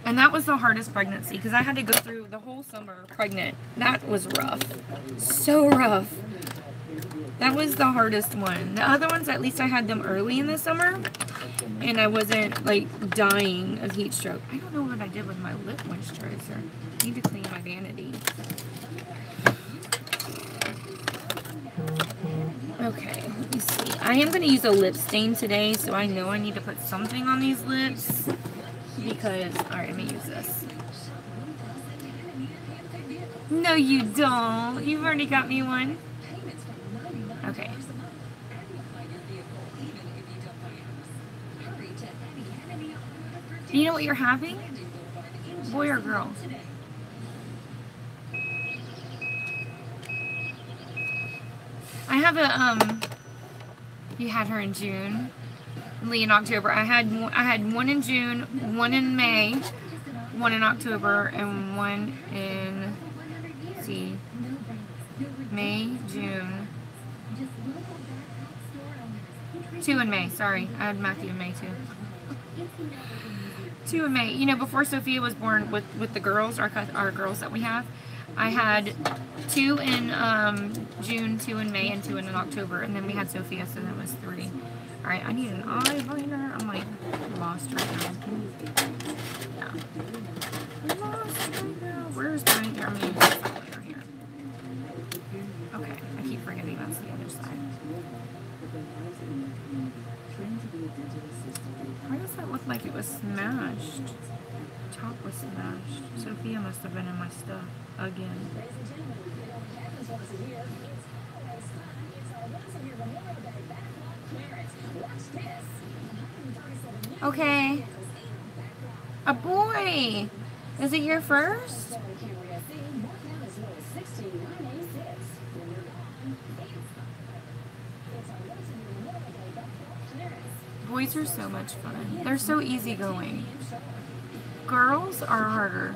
And that was the hardest pregnancy because I had to go through the whole summer pregnant. That was rough. So rough. That was the hardest one. The other ones, at least I had them early in the summer. And I wasn't, like, dying of heat stroke. I don't know what I did with my lip moisturizer. I need to clean my vanity. Okay, let me see. I am going to use a lip stain today, so I know I need to put something on these lips. Because, alright, let me use this. No, you don't. You've already got me one. Okay. Do you know what you're having? Boy or girl? I have a, you had her in June, Lee in October. I had one in June, one in May, one in October, and one in, let's see, May, June. 2 in May, sorry. I had Matthew in May too. 2 in May. You know, before Sophia was born with the girls, our girls that we have, I had 2 in June, 2 in May, and 2 in October, and then we had Sophia, so that was 3. Alright, I need an eyeliner. I'm like lost right now. Yeah. I'm lost right now. Where's my here? I'm gonna use this eyeliner here. Okay, I keep forgetting that's the other side. Why does that look like it was smashed? Top was smashed. Sophia must have been in my stuff again. Okay. A boy! Is it your first? Boys are so much fun. They're so easygoing. Girls are harder.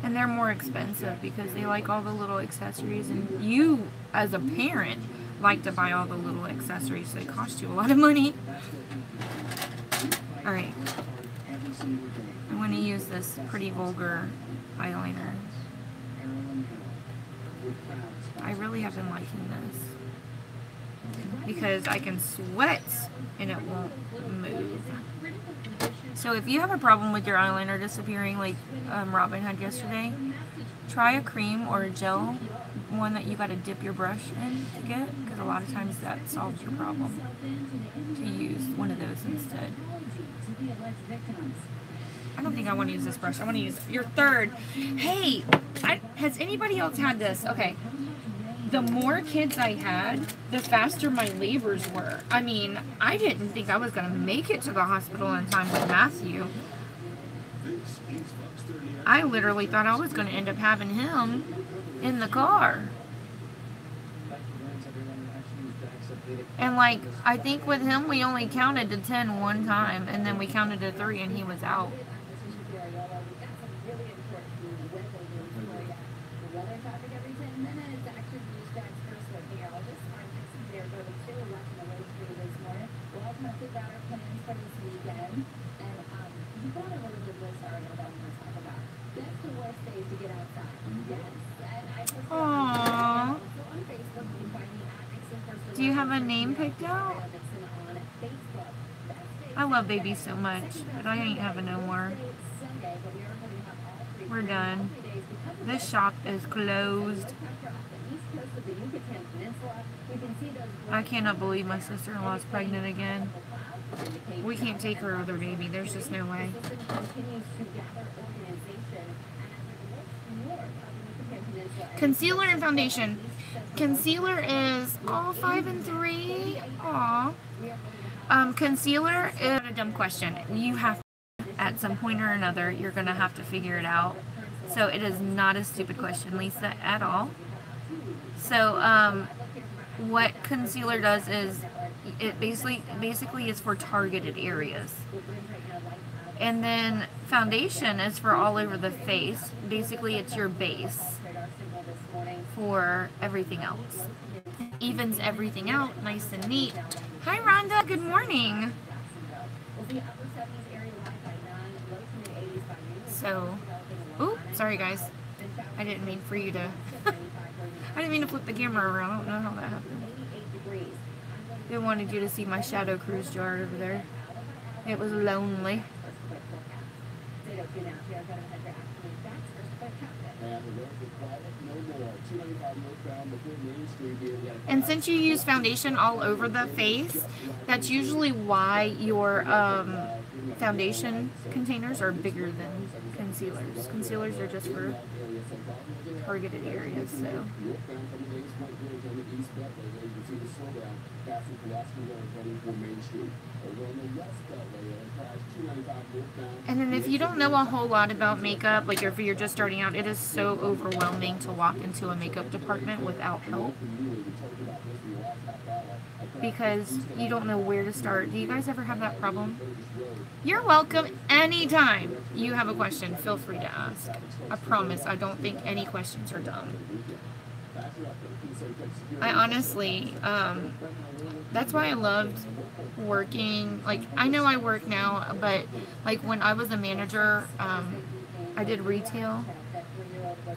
And they're more expensive because they like all the little accessories, and you, as a parent, like to buy all the little accessories, so they cost you a lot of money. Alright. I'm going to use this pretty vulgar eyeliner. I really have been liking this because I can sweat and it won't move. So if you have a problem with your eyeliner disappearing like Robin had yesterday, try a cream or a gel, one that you got to dip your brush in to get, because a lot of times that solves your problem, to use one of those instead. I don't think I want to use this brush. I want to use your third. Hey, has anybody else had this? Okay. The more kids I had, the faster my labors were. I mean, I didn't think I was going to make it to the hospital in time with Matthew. I literally thought I was going to end up having him in the car. And like, I think with him, we only counted to 10 one time, and then we counted to 3 and he was out. Aww. Do you have a name picked out? I love babies so much, but I ain't having no more. We're done. This shop is closed. I cannot believe my sister-in-law is pregnant again. We can't take her other baby. There's just no way. Concealer and foundation. Concealer is 5 and 3. Aw. Concealer is a dumb question. You have to, at some point or another, you're going to have to figure it out. So it is not a stupid question, Lisa, at all. So what concealer does is it basically is for targeted areas. And then foundation is for all over the face. Basically, it's your base for everything else. Evens everything out, nice and neat. Hi, Rhonda. Good morning. So, ooh, sorry guys. I didn't mean for you to. I didn't mean to flip the camera around. I don't know how that happened. They wanted you to see my Shadow Cruise jar over there. It was lonely. And since you use foundation all over the face, that's usually why your foundation containers are bigger than concealers. Concealers are just for targeted areas, so. And then if you don't know a whole lot about makeup, like if you're just starting out, it is so overwhelming to walk into a makeup department without help, because you don't know where to start. Do you guys ever have that problem? You're welcome. Anytime you have a question, feel free to ask. I promise I don't think any questions are dumb. I honestly, that's why I loved working. Like, I know I work now, but like when I was a manager, I did retail,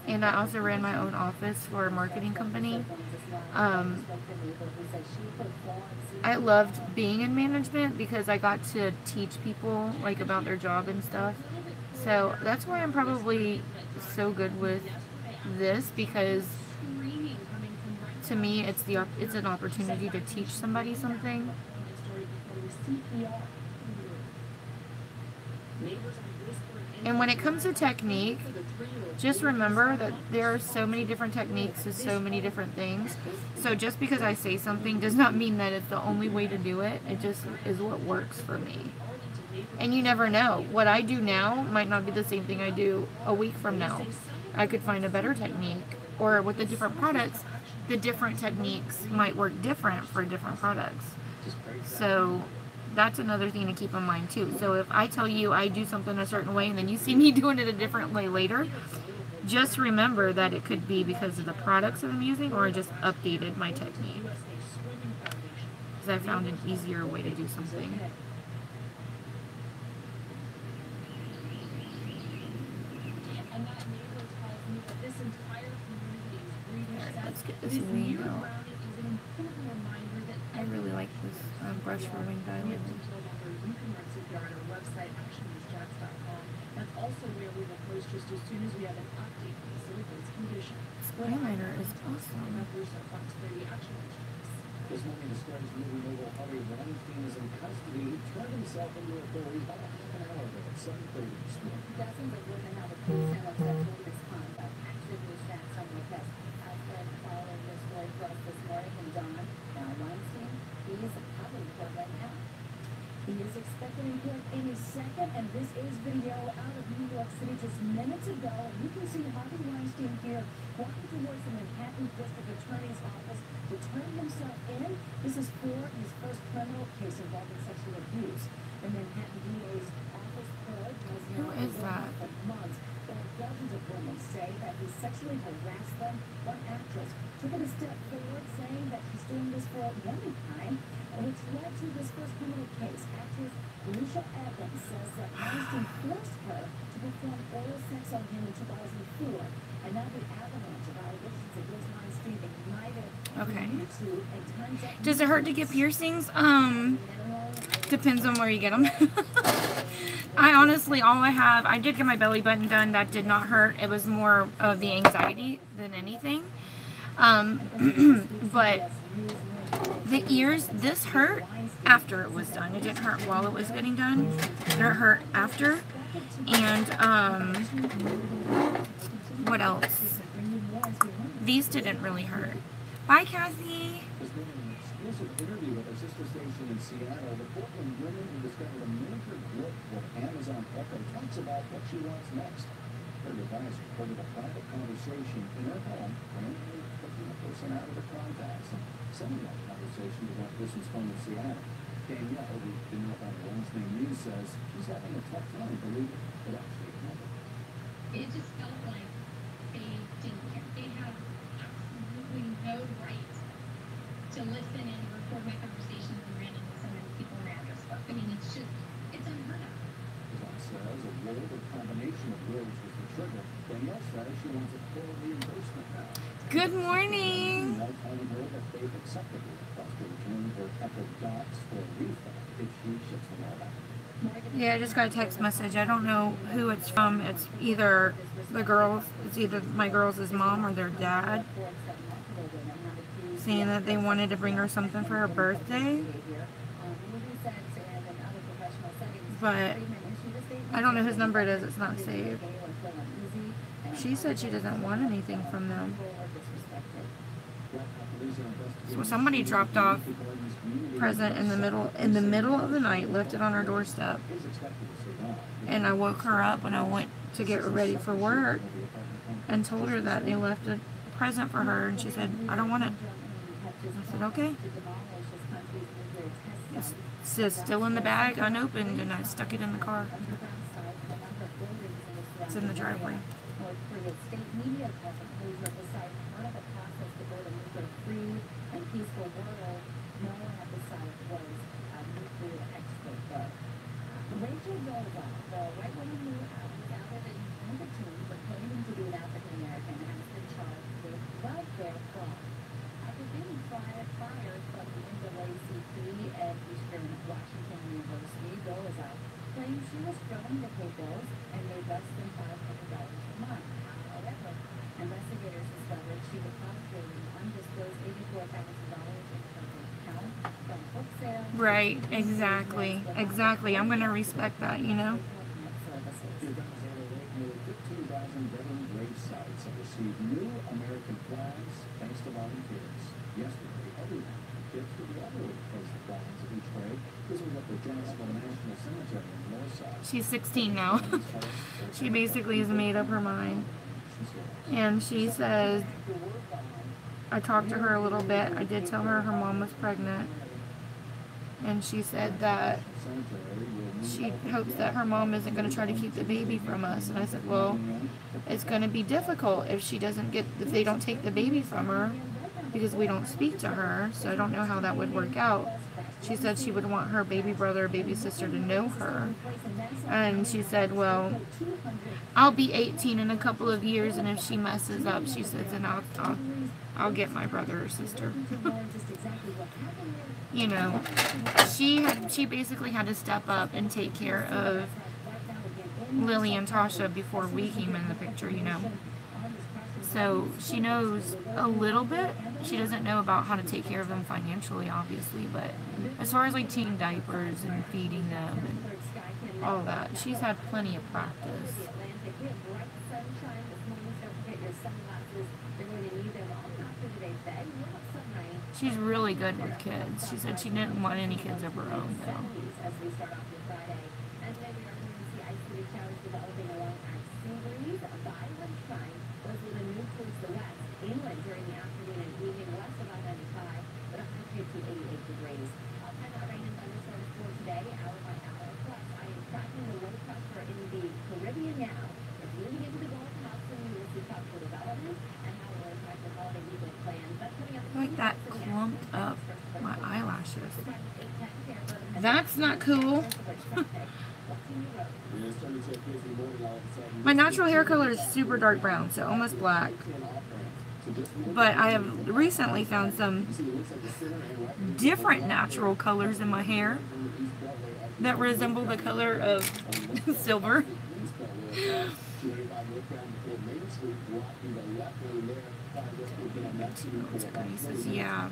and I also ran my own office for a marketing company. I loved being in management because I got to teach people like about their job and stuff. So that's why I'm probably so good with this, because to me it's an opportunity to teach somebody something. And when it comes to technique, just remember that there are so many different techniques to so many different things. So just because I say something does not mean that it's the only way to do it. It just is what works for me. And you never know. What I do now might not be the same thing I do a week from now. I could find a better technique. Or with the different products, the different techniques might work different for different products. So that's another thing to keep in mind too. So if I tell you I do something a certain way and then you see me doing it a different way later, just remember that it could be because of the products that I'm using, or I just updated my technique. Because I found an easier way to do something. Let's get this wing out. I really like this brush for wing diamond. That's also where we will post just as soon as we have an update on the silicone's condition. This eyeliner is awesome. This morning, the Square's movie mogul Harvey Weinstein is in custody. He turned himself into authorities about half an hour ago at 7:30 this morning. Dozens of women have accused him of sexual misconduct. Actively sat some request. Outside following this story for us this morning from Don. Now Weinstein, he is out of court right now. He is expected in court any second, and this is video out of New York City just minutes ago. You can see Harvey Weinstein here walking towards the Manhattan District Attorney's office to turn himself in. This is for his first criminal case involving sexual abuse. The Manhattan DA's office probe has Who is that? for months. But dozens of women say that he sexually harassed them. One actress took it a step forward, saying that she's doing this for a one time, which led to this first criminal case. Actress Alicia Evans says that Weinstein forced her to perform oral sex on him in 2004. And now the avalanche of allegations against Weinstein ignited. Okay. YouTube, and times up. Does it hurt to get piercings? Depends on where you get them. I honestly, I did get my belly button done. That did not hurt. It was more of the anxiety than anything. But the ears, this hurt after it was done. It didn't hurt while it was getting done. It hurt after. And, what else? These didn't really hurt. Bye, Kathy. Exclusive interview with our sister station in Seattle. The Portland woman who discovered a major glitch with Amazon Echo talks about what she wants next. Her device recorded a private conversation in her home randomly picking a person out of the contacts. And sending that conversation to that person's phone in Seattle. Danielle, who's been up on Wednesday News, says she's having a tough time believing it actually happened. It just felt like they didn't care. They had absolutely no right to listen and record my conversations and randomly send them people in address book. I mean, it's unheard of. John says a lower combination of words was the trigger. Danielle says she wants a full reimbursement now. Good morning. Now telling her that they've accepted the request to return her Echo Dots for a refund if she ships them all back. Yeah, I just got a text message. I don't know who it's from. It's either my girls' mom or their dad, saying that they wanted to bring her something for her birthday. But I don't know whose number it is. It's not saved. She said she doesn't want anything from them. So somebody dropped off a present in the middle of the night, left it on her doorstep. And I woke her up when I went to get ready for work and told her that they left a present for her, and she said, "I don't want it." I said, "Okay." It's still in the bag, unopened, and I stuck it in the car. It's in the driveway. the world, no one at the site was a nuclear expert, though. Rachel Dolezal, the white woman who was outed on the team for claiming to be an African American, has been charged with welfare fraud. After being fired from the NAACP at Eastern Washington University, Dolezal claims she was struggling to pay bills and made less than $500 a month. However, investigators discovered she deposited an undisclosed $84,000 in her account from book sales. Right, exactly. Exactly. I'm going to respect that, you know? 15,000 veteran grave sites have received new American flags thanks to volunteers. Yesterday, everyone gets to the other place the flags of each grave. This was at the Jacksonville National Cemetery in Northside. She's 16 now. She basically has made up her mind. And she says, I talked to her a little bit. I did tell her her mom was pregnant. And she said that she hopes that her mom isn't going to try to keep the baby from us. And I said, well, it's going to be difficult if they don't take the baby from her, because we don't speak to her. So I don't know how that would work out. She said she would want her baby brother or baby sister to know her. And she said, well, I'll be 18 in a couple of years, and if she messes up, she says, then I'll get my brother or sister. You know, she basically had to step up and take care of Lily and Tasha before we came in the picture, you know. So she knows a little bit. She doesn't know about how to take care of them financially, obviously, but as far as like changing diapers and feeding them and all that, she's had plenty of practice. She's really good with kids. She said she didn't want any kids of her own, though. Like that clumped up my eyelashes. That's not cool. My natural hair color is super dark brown, so almost black. But I have recently found some different natural colors in my hair that resemble the color of silver. Yeah.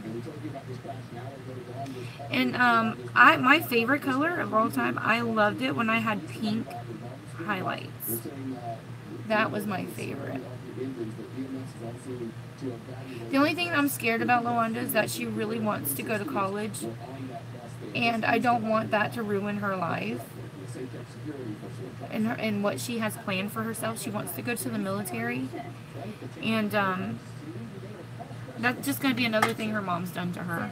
And my favorite color of all time, I loved it when I had pink highlights. That was my favorite. The only thing I'm scared about LaWanda is that she really wants to go to college, and I don't want that to ruin her life and what she has planned for herself. She wants to go to the military, and that's just going to be another thing her mom's done to her.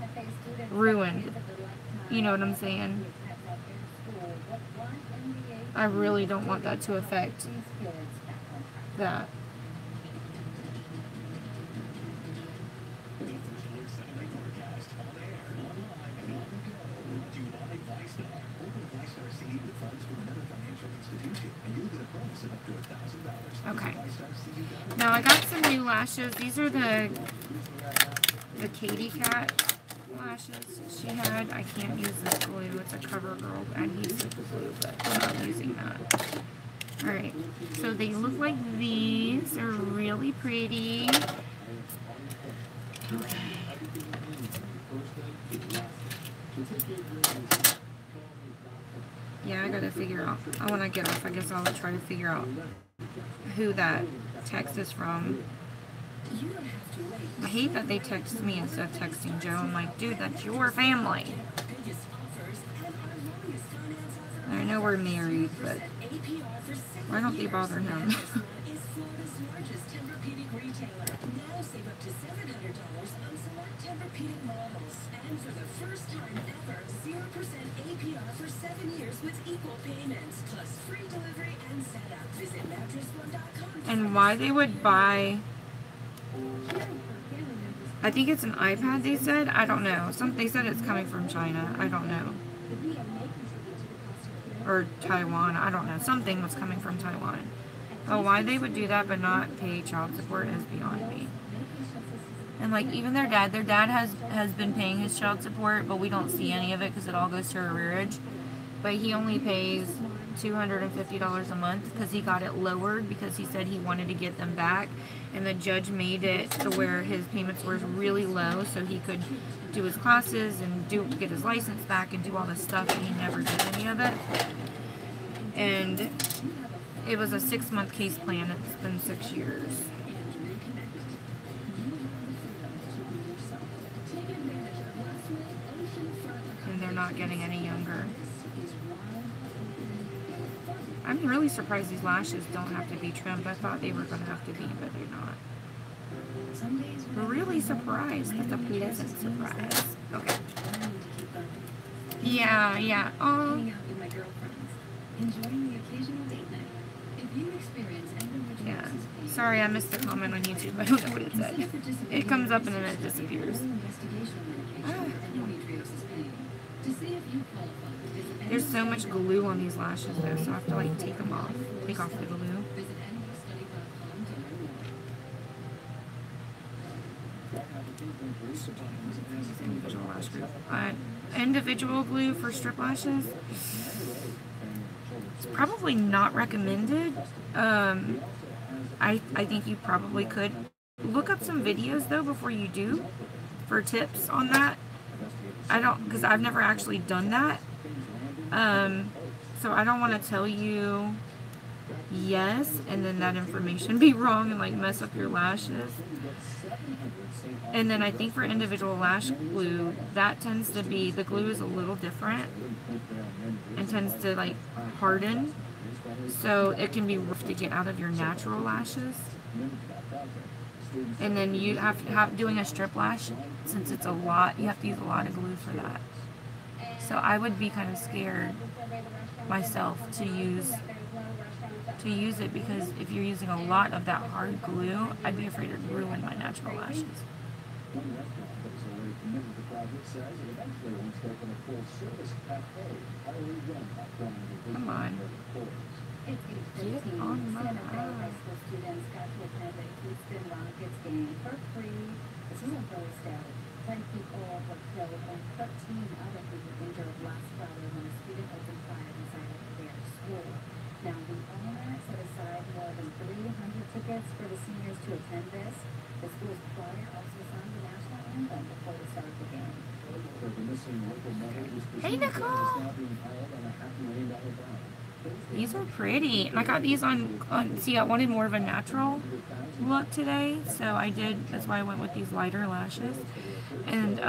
Ruined. You know what I'm saying? I really don't want that to affect that. Okay. Now I got some new lashes. These are the Katy Cat lashes she had. I can't use this glue. It's a CoverGirl adhesive glue, but I'm not using that. Alright. So they look like these. They're really pretty. Okay. Yeah, I gotta figure out. When I get off, I guess I'll try to figure out who that text is from. I hate that they text me instead of texting Joe. I'm like, dude, that's your family. I know we're married, but why don't they bother him? And for the first time ever, 0% APR for 7 years with equal payments, plus free delivery and setup. Visit mattress1.com. And why they would buy I think it's an iPad, they said. I don't know. They said it's coming from China. I don't know. Or Taiwan. I don't know. Something was coming from Taiwan. Oh, why they would do that but not pay child support is beyond me. And like even their dad has been paying his child support, but we don't see any of it because it all goes to arrearage. But he only pays $250 a month because he got it lowered because he said he wanted to get them back, and the judge made it to where his payments were really low so he could do his classes and get his license back and do all this stuff, and he never did any of it. And it was a 6-month case plan. It's been 6 years. And they're not getting any younger. I'm really surprised these lashes don't have to be trimmed. I thought they were going to have to be, but they're not. We're really surprised. That's a pleasant surprise. Okay. Yeah, yeah. Yeah. Sorry, I missed the comment on YouTube. I don't know what it said. It comes up and then it disappears. There's so much glue on these lashes though, so I have to like take them off. Take off the glue. Individual lash glue. Individual glue for strip lashes. It's probably not recommended. I think you probably could look up some videos though before you do for tips on that. Because I've never actually done that. So I don't want to tell you yes and then that information be wrong and like mess up your lashes. And then I think for individual lash glue, that tends to be, the glue is a little different and tends to like harden. So it can be rough to get out of your natural lashes. And then you have doing a strip lash, since it's a lot, you have to use a lot of glue for that. So I would be kind of scared myself to use it, because if you're using a lot of that hard glue, I'd be afraid it would ruin my natural lashes. Come on. Get on my eye. Ten people were killed and 13 other people injured last Friday when a student opened fire inside of their school. Now, the owner set aside more than 300 tickets for the seniors to attend this. The school's choir also sung the national anthem before the start of the game. Hey, Nicole! These are pretty. I got these on, see, I wanted more of a natural look today, so I did, that's why I went with these lighter lashes. And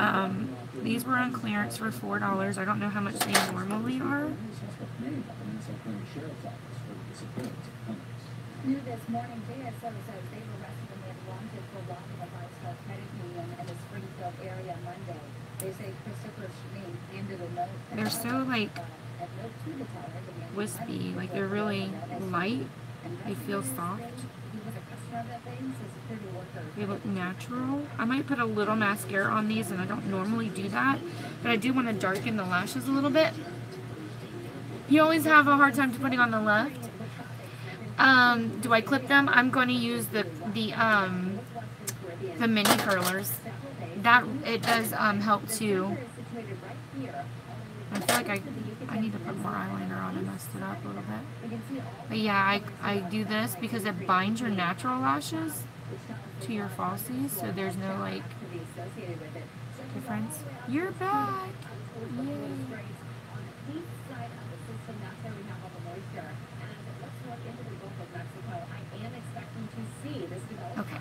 these were on clearance for $4. I don't know how much they normally are. New this morning, JSO says they were arrested and they wanted for robbing a five-star credit union in the Springfield area Monday. They say Christopher Schmeen handed a note. They're so like wispy, like they're really light. They feel soft. They look natural. I might put a little mascara on these, and I don't normally do that, but I do want to darken the lashes a little bit. You always have a hard time putting on the left. Do I clip them? I'm going to use the mini curlers. That it does help too. I feel like I need to put more eyeliner on. I messed it up a little bit. But yeah, I do this because it binds your natural lashes to your falsies, so there's no like difference. You're back! Yay. Okay.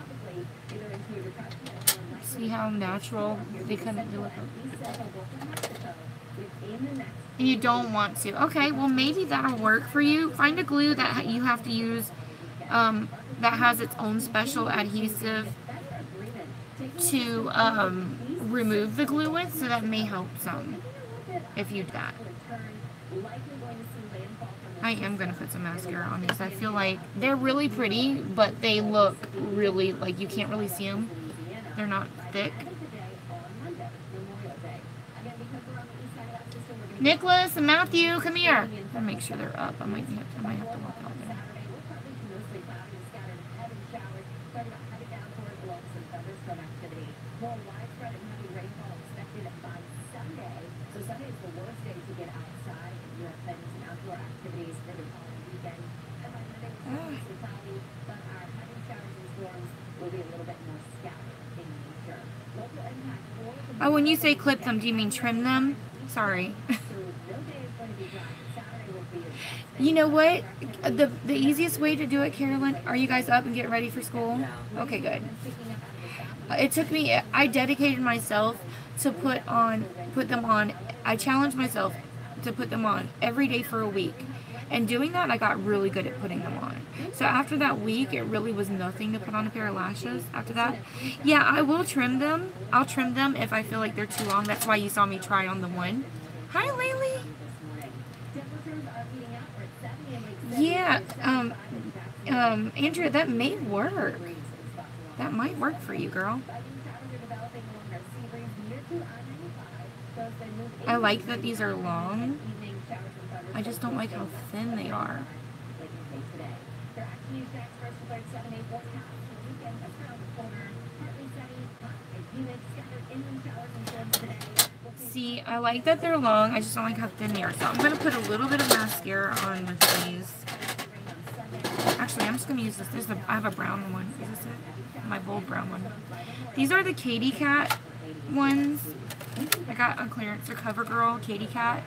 See how natural they couldn't do it. And you don't want to. Okay, well maybe that'll work for you. Find a glue that you have to use that has its own special adhesive to remove the glue with, so that may help some if you do that. I am going to put some mascara on these. I feel like they're really pretty, but they look really, like, you can't really see them. they're not thick. Nicholas and Matthew, come here. Gotta make sure they're up. I might have to walk out there. More widespread and heavy rainfall expected by Sunday. So Sunday is the worst day to get outside if you're planning some outdoor activities for the following weekend. And by Monday, it's mostly cloudy, but our heavy showers and storms will be a little bit more scattered in nature. Local impact for the Oh, when you say clip them, do you mean trim them? Sorry. no day is going to be dry. Saturday will be a best day. You know what? The easiest way to do it, Carolyn, are you guys up and getting ready for school? Okay, good. It took me, I dedicated myself to put them on, I challenged myself to put them on every day for a week. And doing that, I got really good at putting them on. So after that week, it really was nothing to put on a pair of lashes after that. Yeah, I will trim them. I'll trim them if I feel like they're too long. That's why you saw me try on the one. Hi, Laylee. Yeah, Andrea, that may work. That might work for you, girl. I like that these are long. I just don't like how thin they are. See, I like that they're long. I just don't like how thin they are. So I'm going to put a little bit of mascara on with these. Actually, I'm just going to use this. I have a brown one. Is this it? My bold brown one. These are the Katy Cat ones. I got on clearance. They're CoverGirl Katy Cat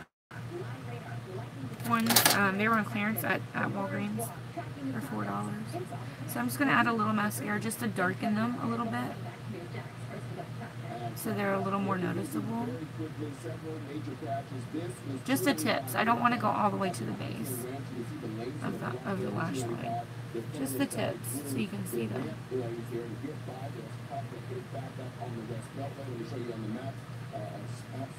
ones. They were on clearance at Walgreens for $4. So I'm just going to add a little mascara just to darken them a little bit, so they're a little more noticeable. Just the tips. I don't want to go all the way to the base of the lash line. Just the tips, so you can see them.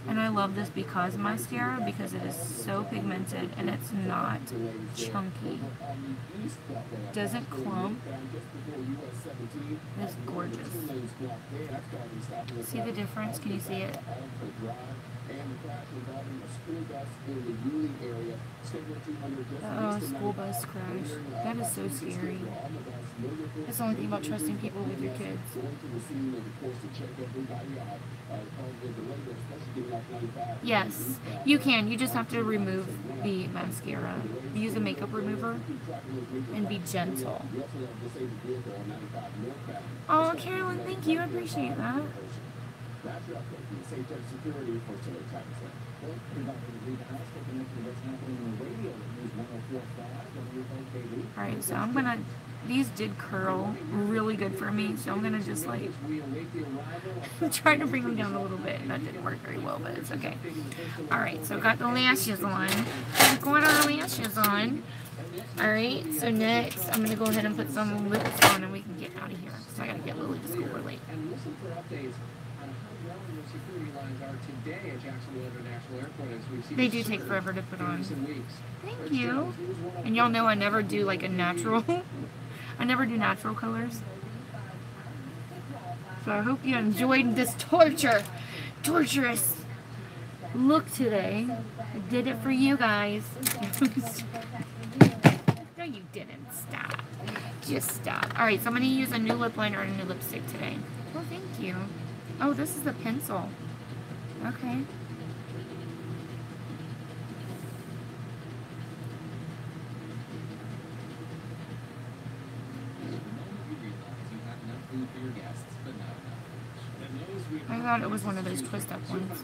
And I love this Because mascara because it is so pigmented and it's not chunky. Doesn't clump. It's gorgeous. See the difference? Can you see it? Oh, school bus crash. That is so scary. That's the only thing about trusting people with your kids. Yes, you can. You just have to remove the mascara. Use a makeup remover and be gentle. Oh, Carolyn, thank you. I appreciate that. Alright, so I'm gonna, these did curl really good for me, so I'm gonna just like try to bring them down a little bit. That didn't work very well, but it's okay. Alright, so got the lashes on. We've got our lashes on. Alright, so next I'm gonna go ahead and put some lips on and we can get out of here. So I gotta get Lily to school early. They do take forever to put on. Thank you. And y'all know I never do like a natural. I never do natural colors. So I hope you enjoyed this torturous look today. I did it for you guys. No, you didn't. Stop. Just stop. Alright, so I'm going to use a new lip liner and a new lipstick today. Oh, thank you. Oh, this is the pencil. Okay. I thought it was one of those twist-up ones.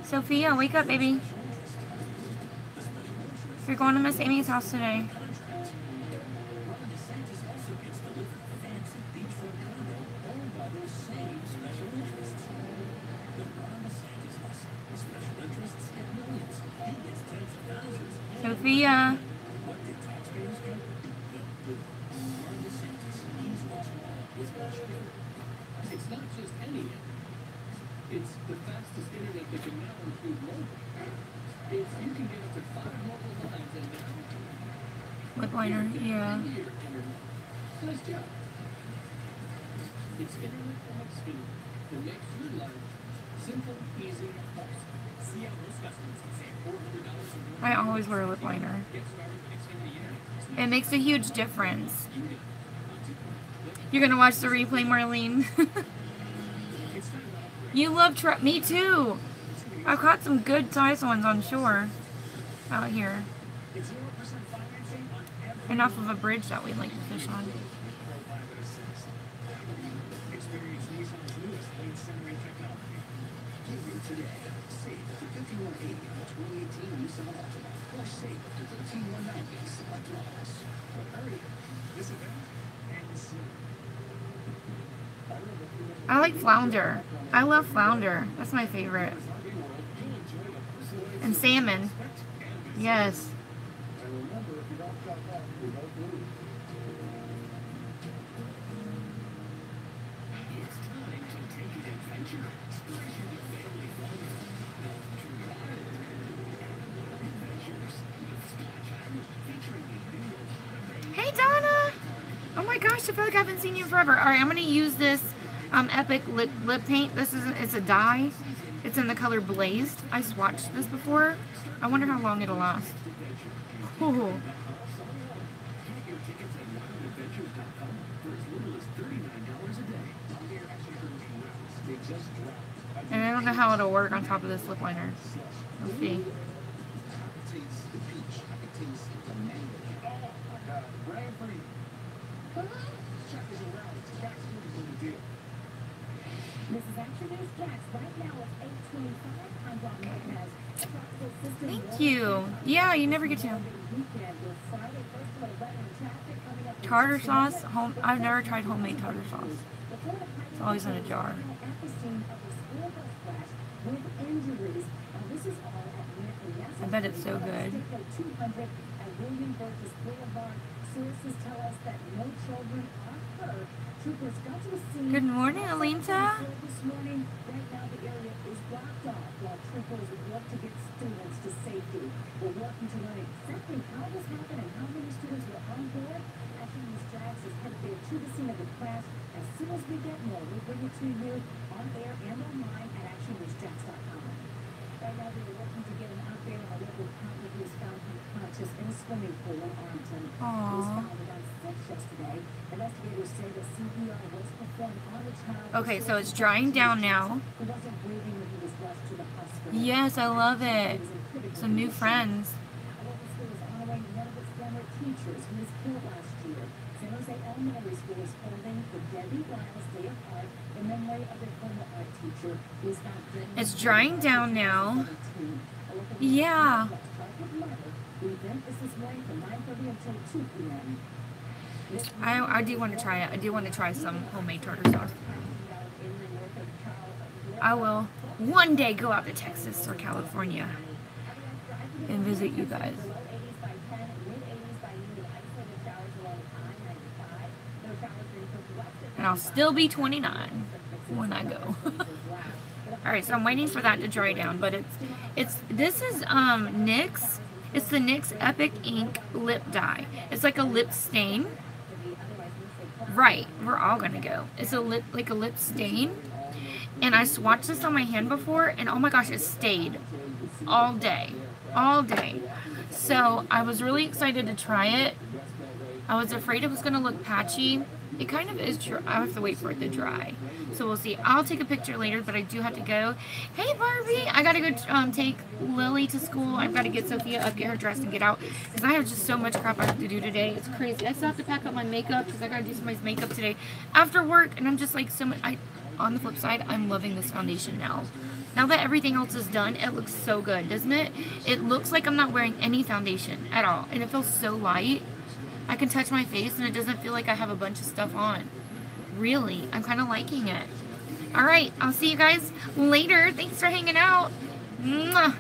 Sophia, wake up, baby. You're going to Miss Amy's house today. Sophia. It's not just any internet. It's the fastest internet that can now Lip liner, yeah. Nice job. It's internet at speed that makes your life simple, easy, and fast. See how most customers can save $400 I always wear a lip liner. It makes a huge difference. You're gonna watch the replay, Marlene? You love me too. I've caught some good size ones on shore out here. And off of a bridge that we like to fish on. I like flounder. I love flounder. That's my favorite. And salmon. Yes. Hey Donna! Oh my gosh, I feel like I haven't seen you forever. Alright, I'm gonna use this Epic lip paint. It's a dye. It's in the color Blazed. I swatched this before. I wonder how long it'll last. Ooh. And I don't know how it'll work on top of this lip liner. Let's see. Thank you. Yeah, you never get to. Tartar sauce. I've never tried homemade tartar sauce. It's always in a jar. I bet it's so good. Good morning, Alinta. Troopers work to get students to safety. We're working to learn exactly how this happened and how many students were on board. Action News Drags is headed there to the scene of the crash. As soon as we get more, we'll bring it to you on air and online at actionnewsdrags.com. Right now, they're working to get him out there. A local cop who was found unconscious in a swimming pool in Arlington. He was found around 6 yesterday. Investigators say that CPR was performed on the child. Okay, so it's drying down now. He wasn't breathing when he was rushed to the hospital. Yes, I love it. Some new friends. It's drying down now. Yeah. I do want to try it. I do want to try some homemade tartar sauce. I will one day go out to Texas or California and visit you guys. And I'll still be 29 when I go. Alright, so I'm waiting for that to dry down, but this is NYX. It's the NYX Epic Ink Lip Dye. It's like a lip stain. Right, we're all gonna go. It's a lip stain. And I swatched this on my hand before, and oh my gosh, it stayed all day. All day. So I was really excited to try it. I was afraid it was gonna look patchy. It kind of is true. I have to wait for it to dry. So we'll see. I'll take a picture later, but I do have to go. Hey, Barbie! I gotta go take Lily to school. I've got to get Sophia up, get her dressed, and get out. Because I have just so much crap I have to do today. It's crazy. I still have to pack up my makeup because I gotta do somebody's makeup today after work. And I'm just like so much. On the flip side, I'm loving this foundation now. Now that everything else is done, it looks so good, doesn't it? It looks like I'm not wearing any foundation at all. And it feels so light. I can touch my face and it doesn't feel like I have a bunch of stuff on. Really, I'm kind of liking it. Alright, I'll see you guys later. Thanks for hanging out. Mwah.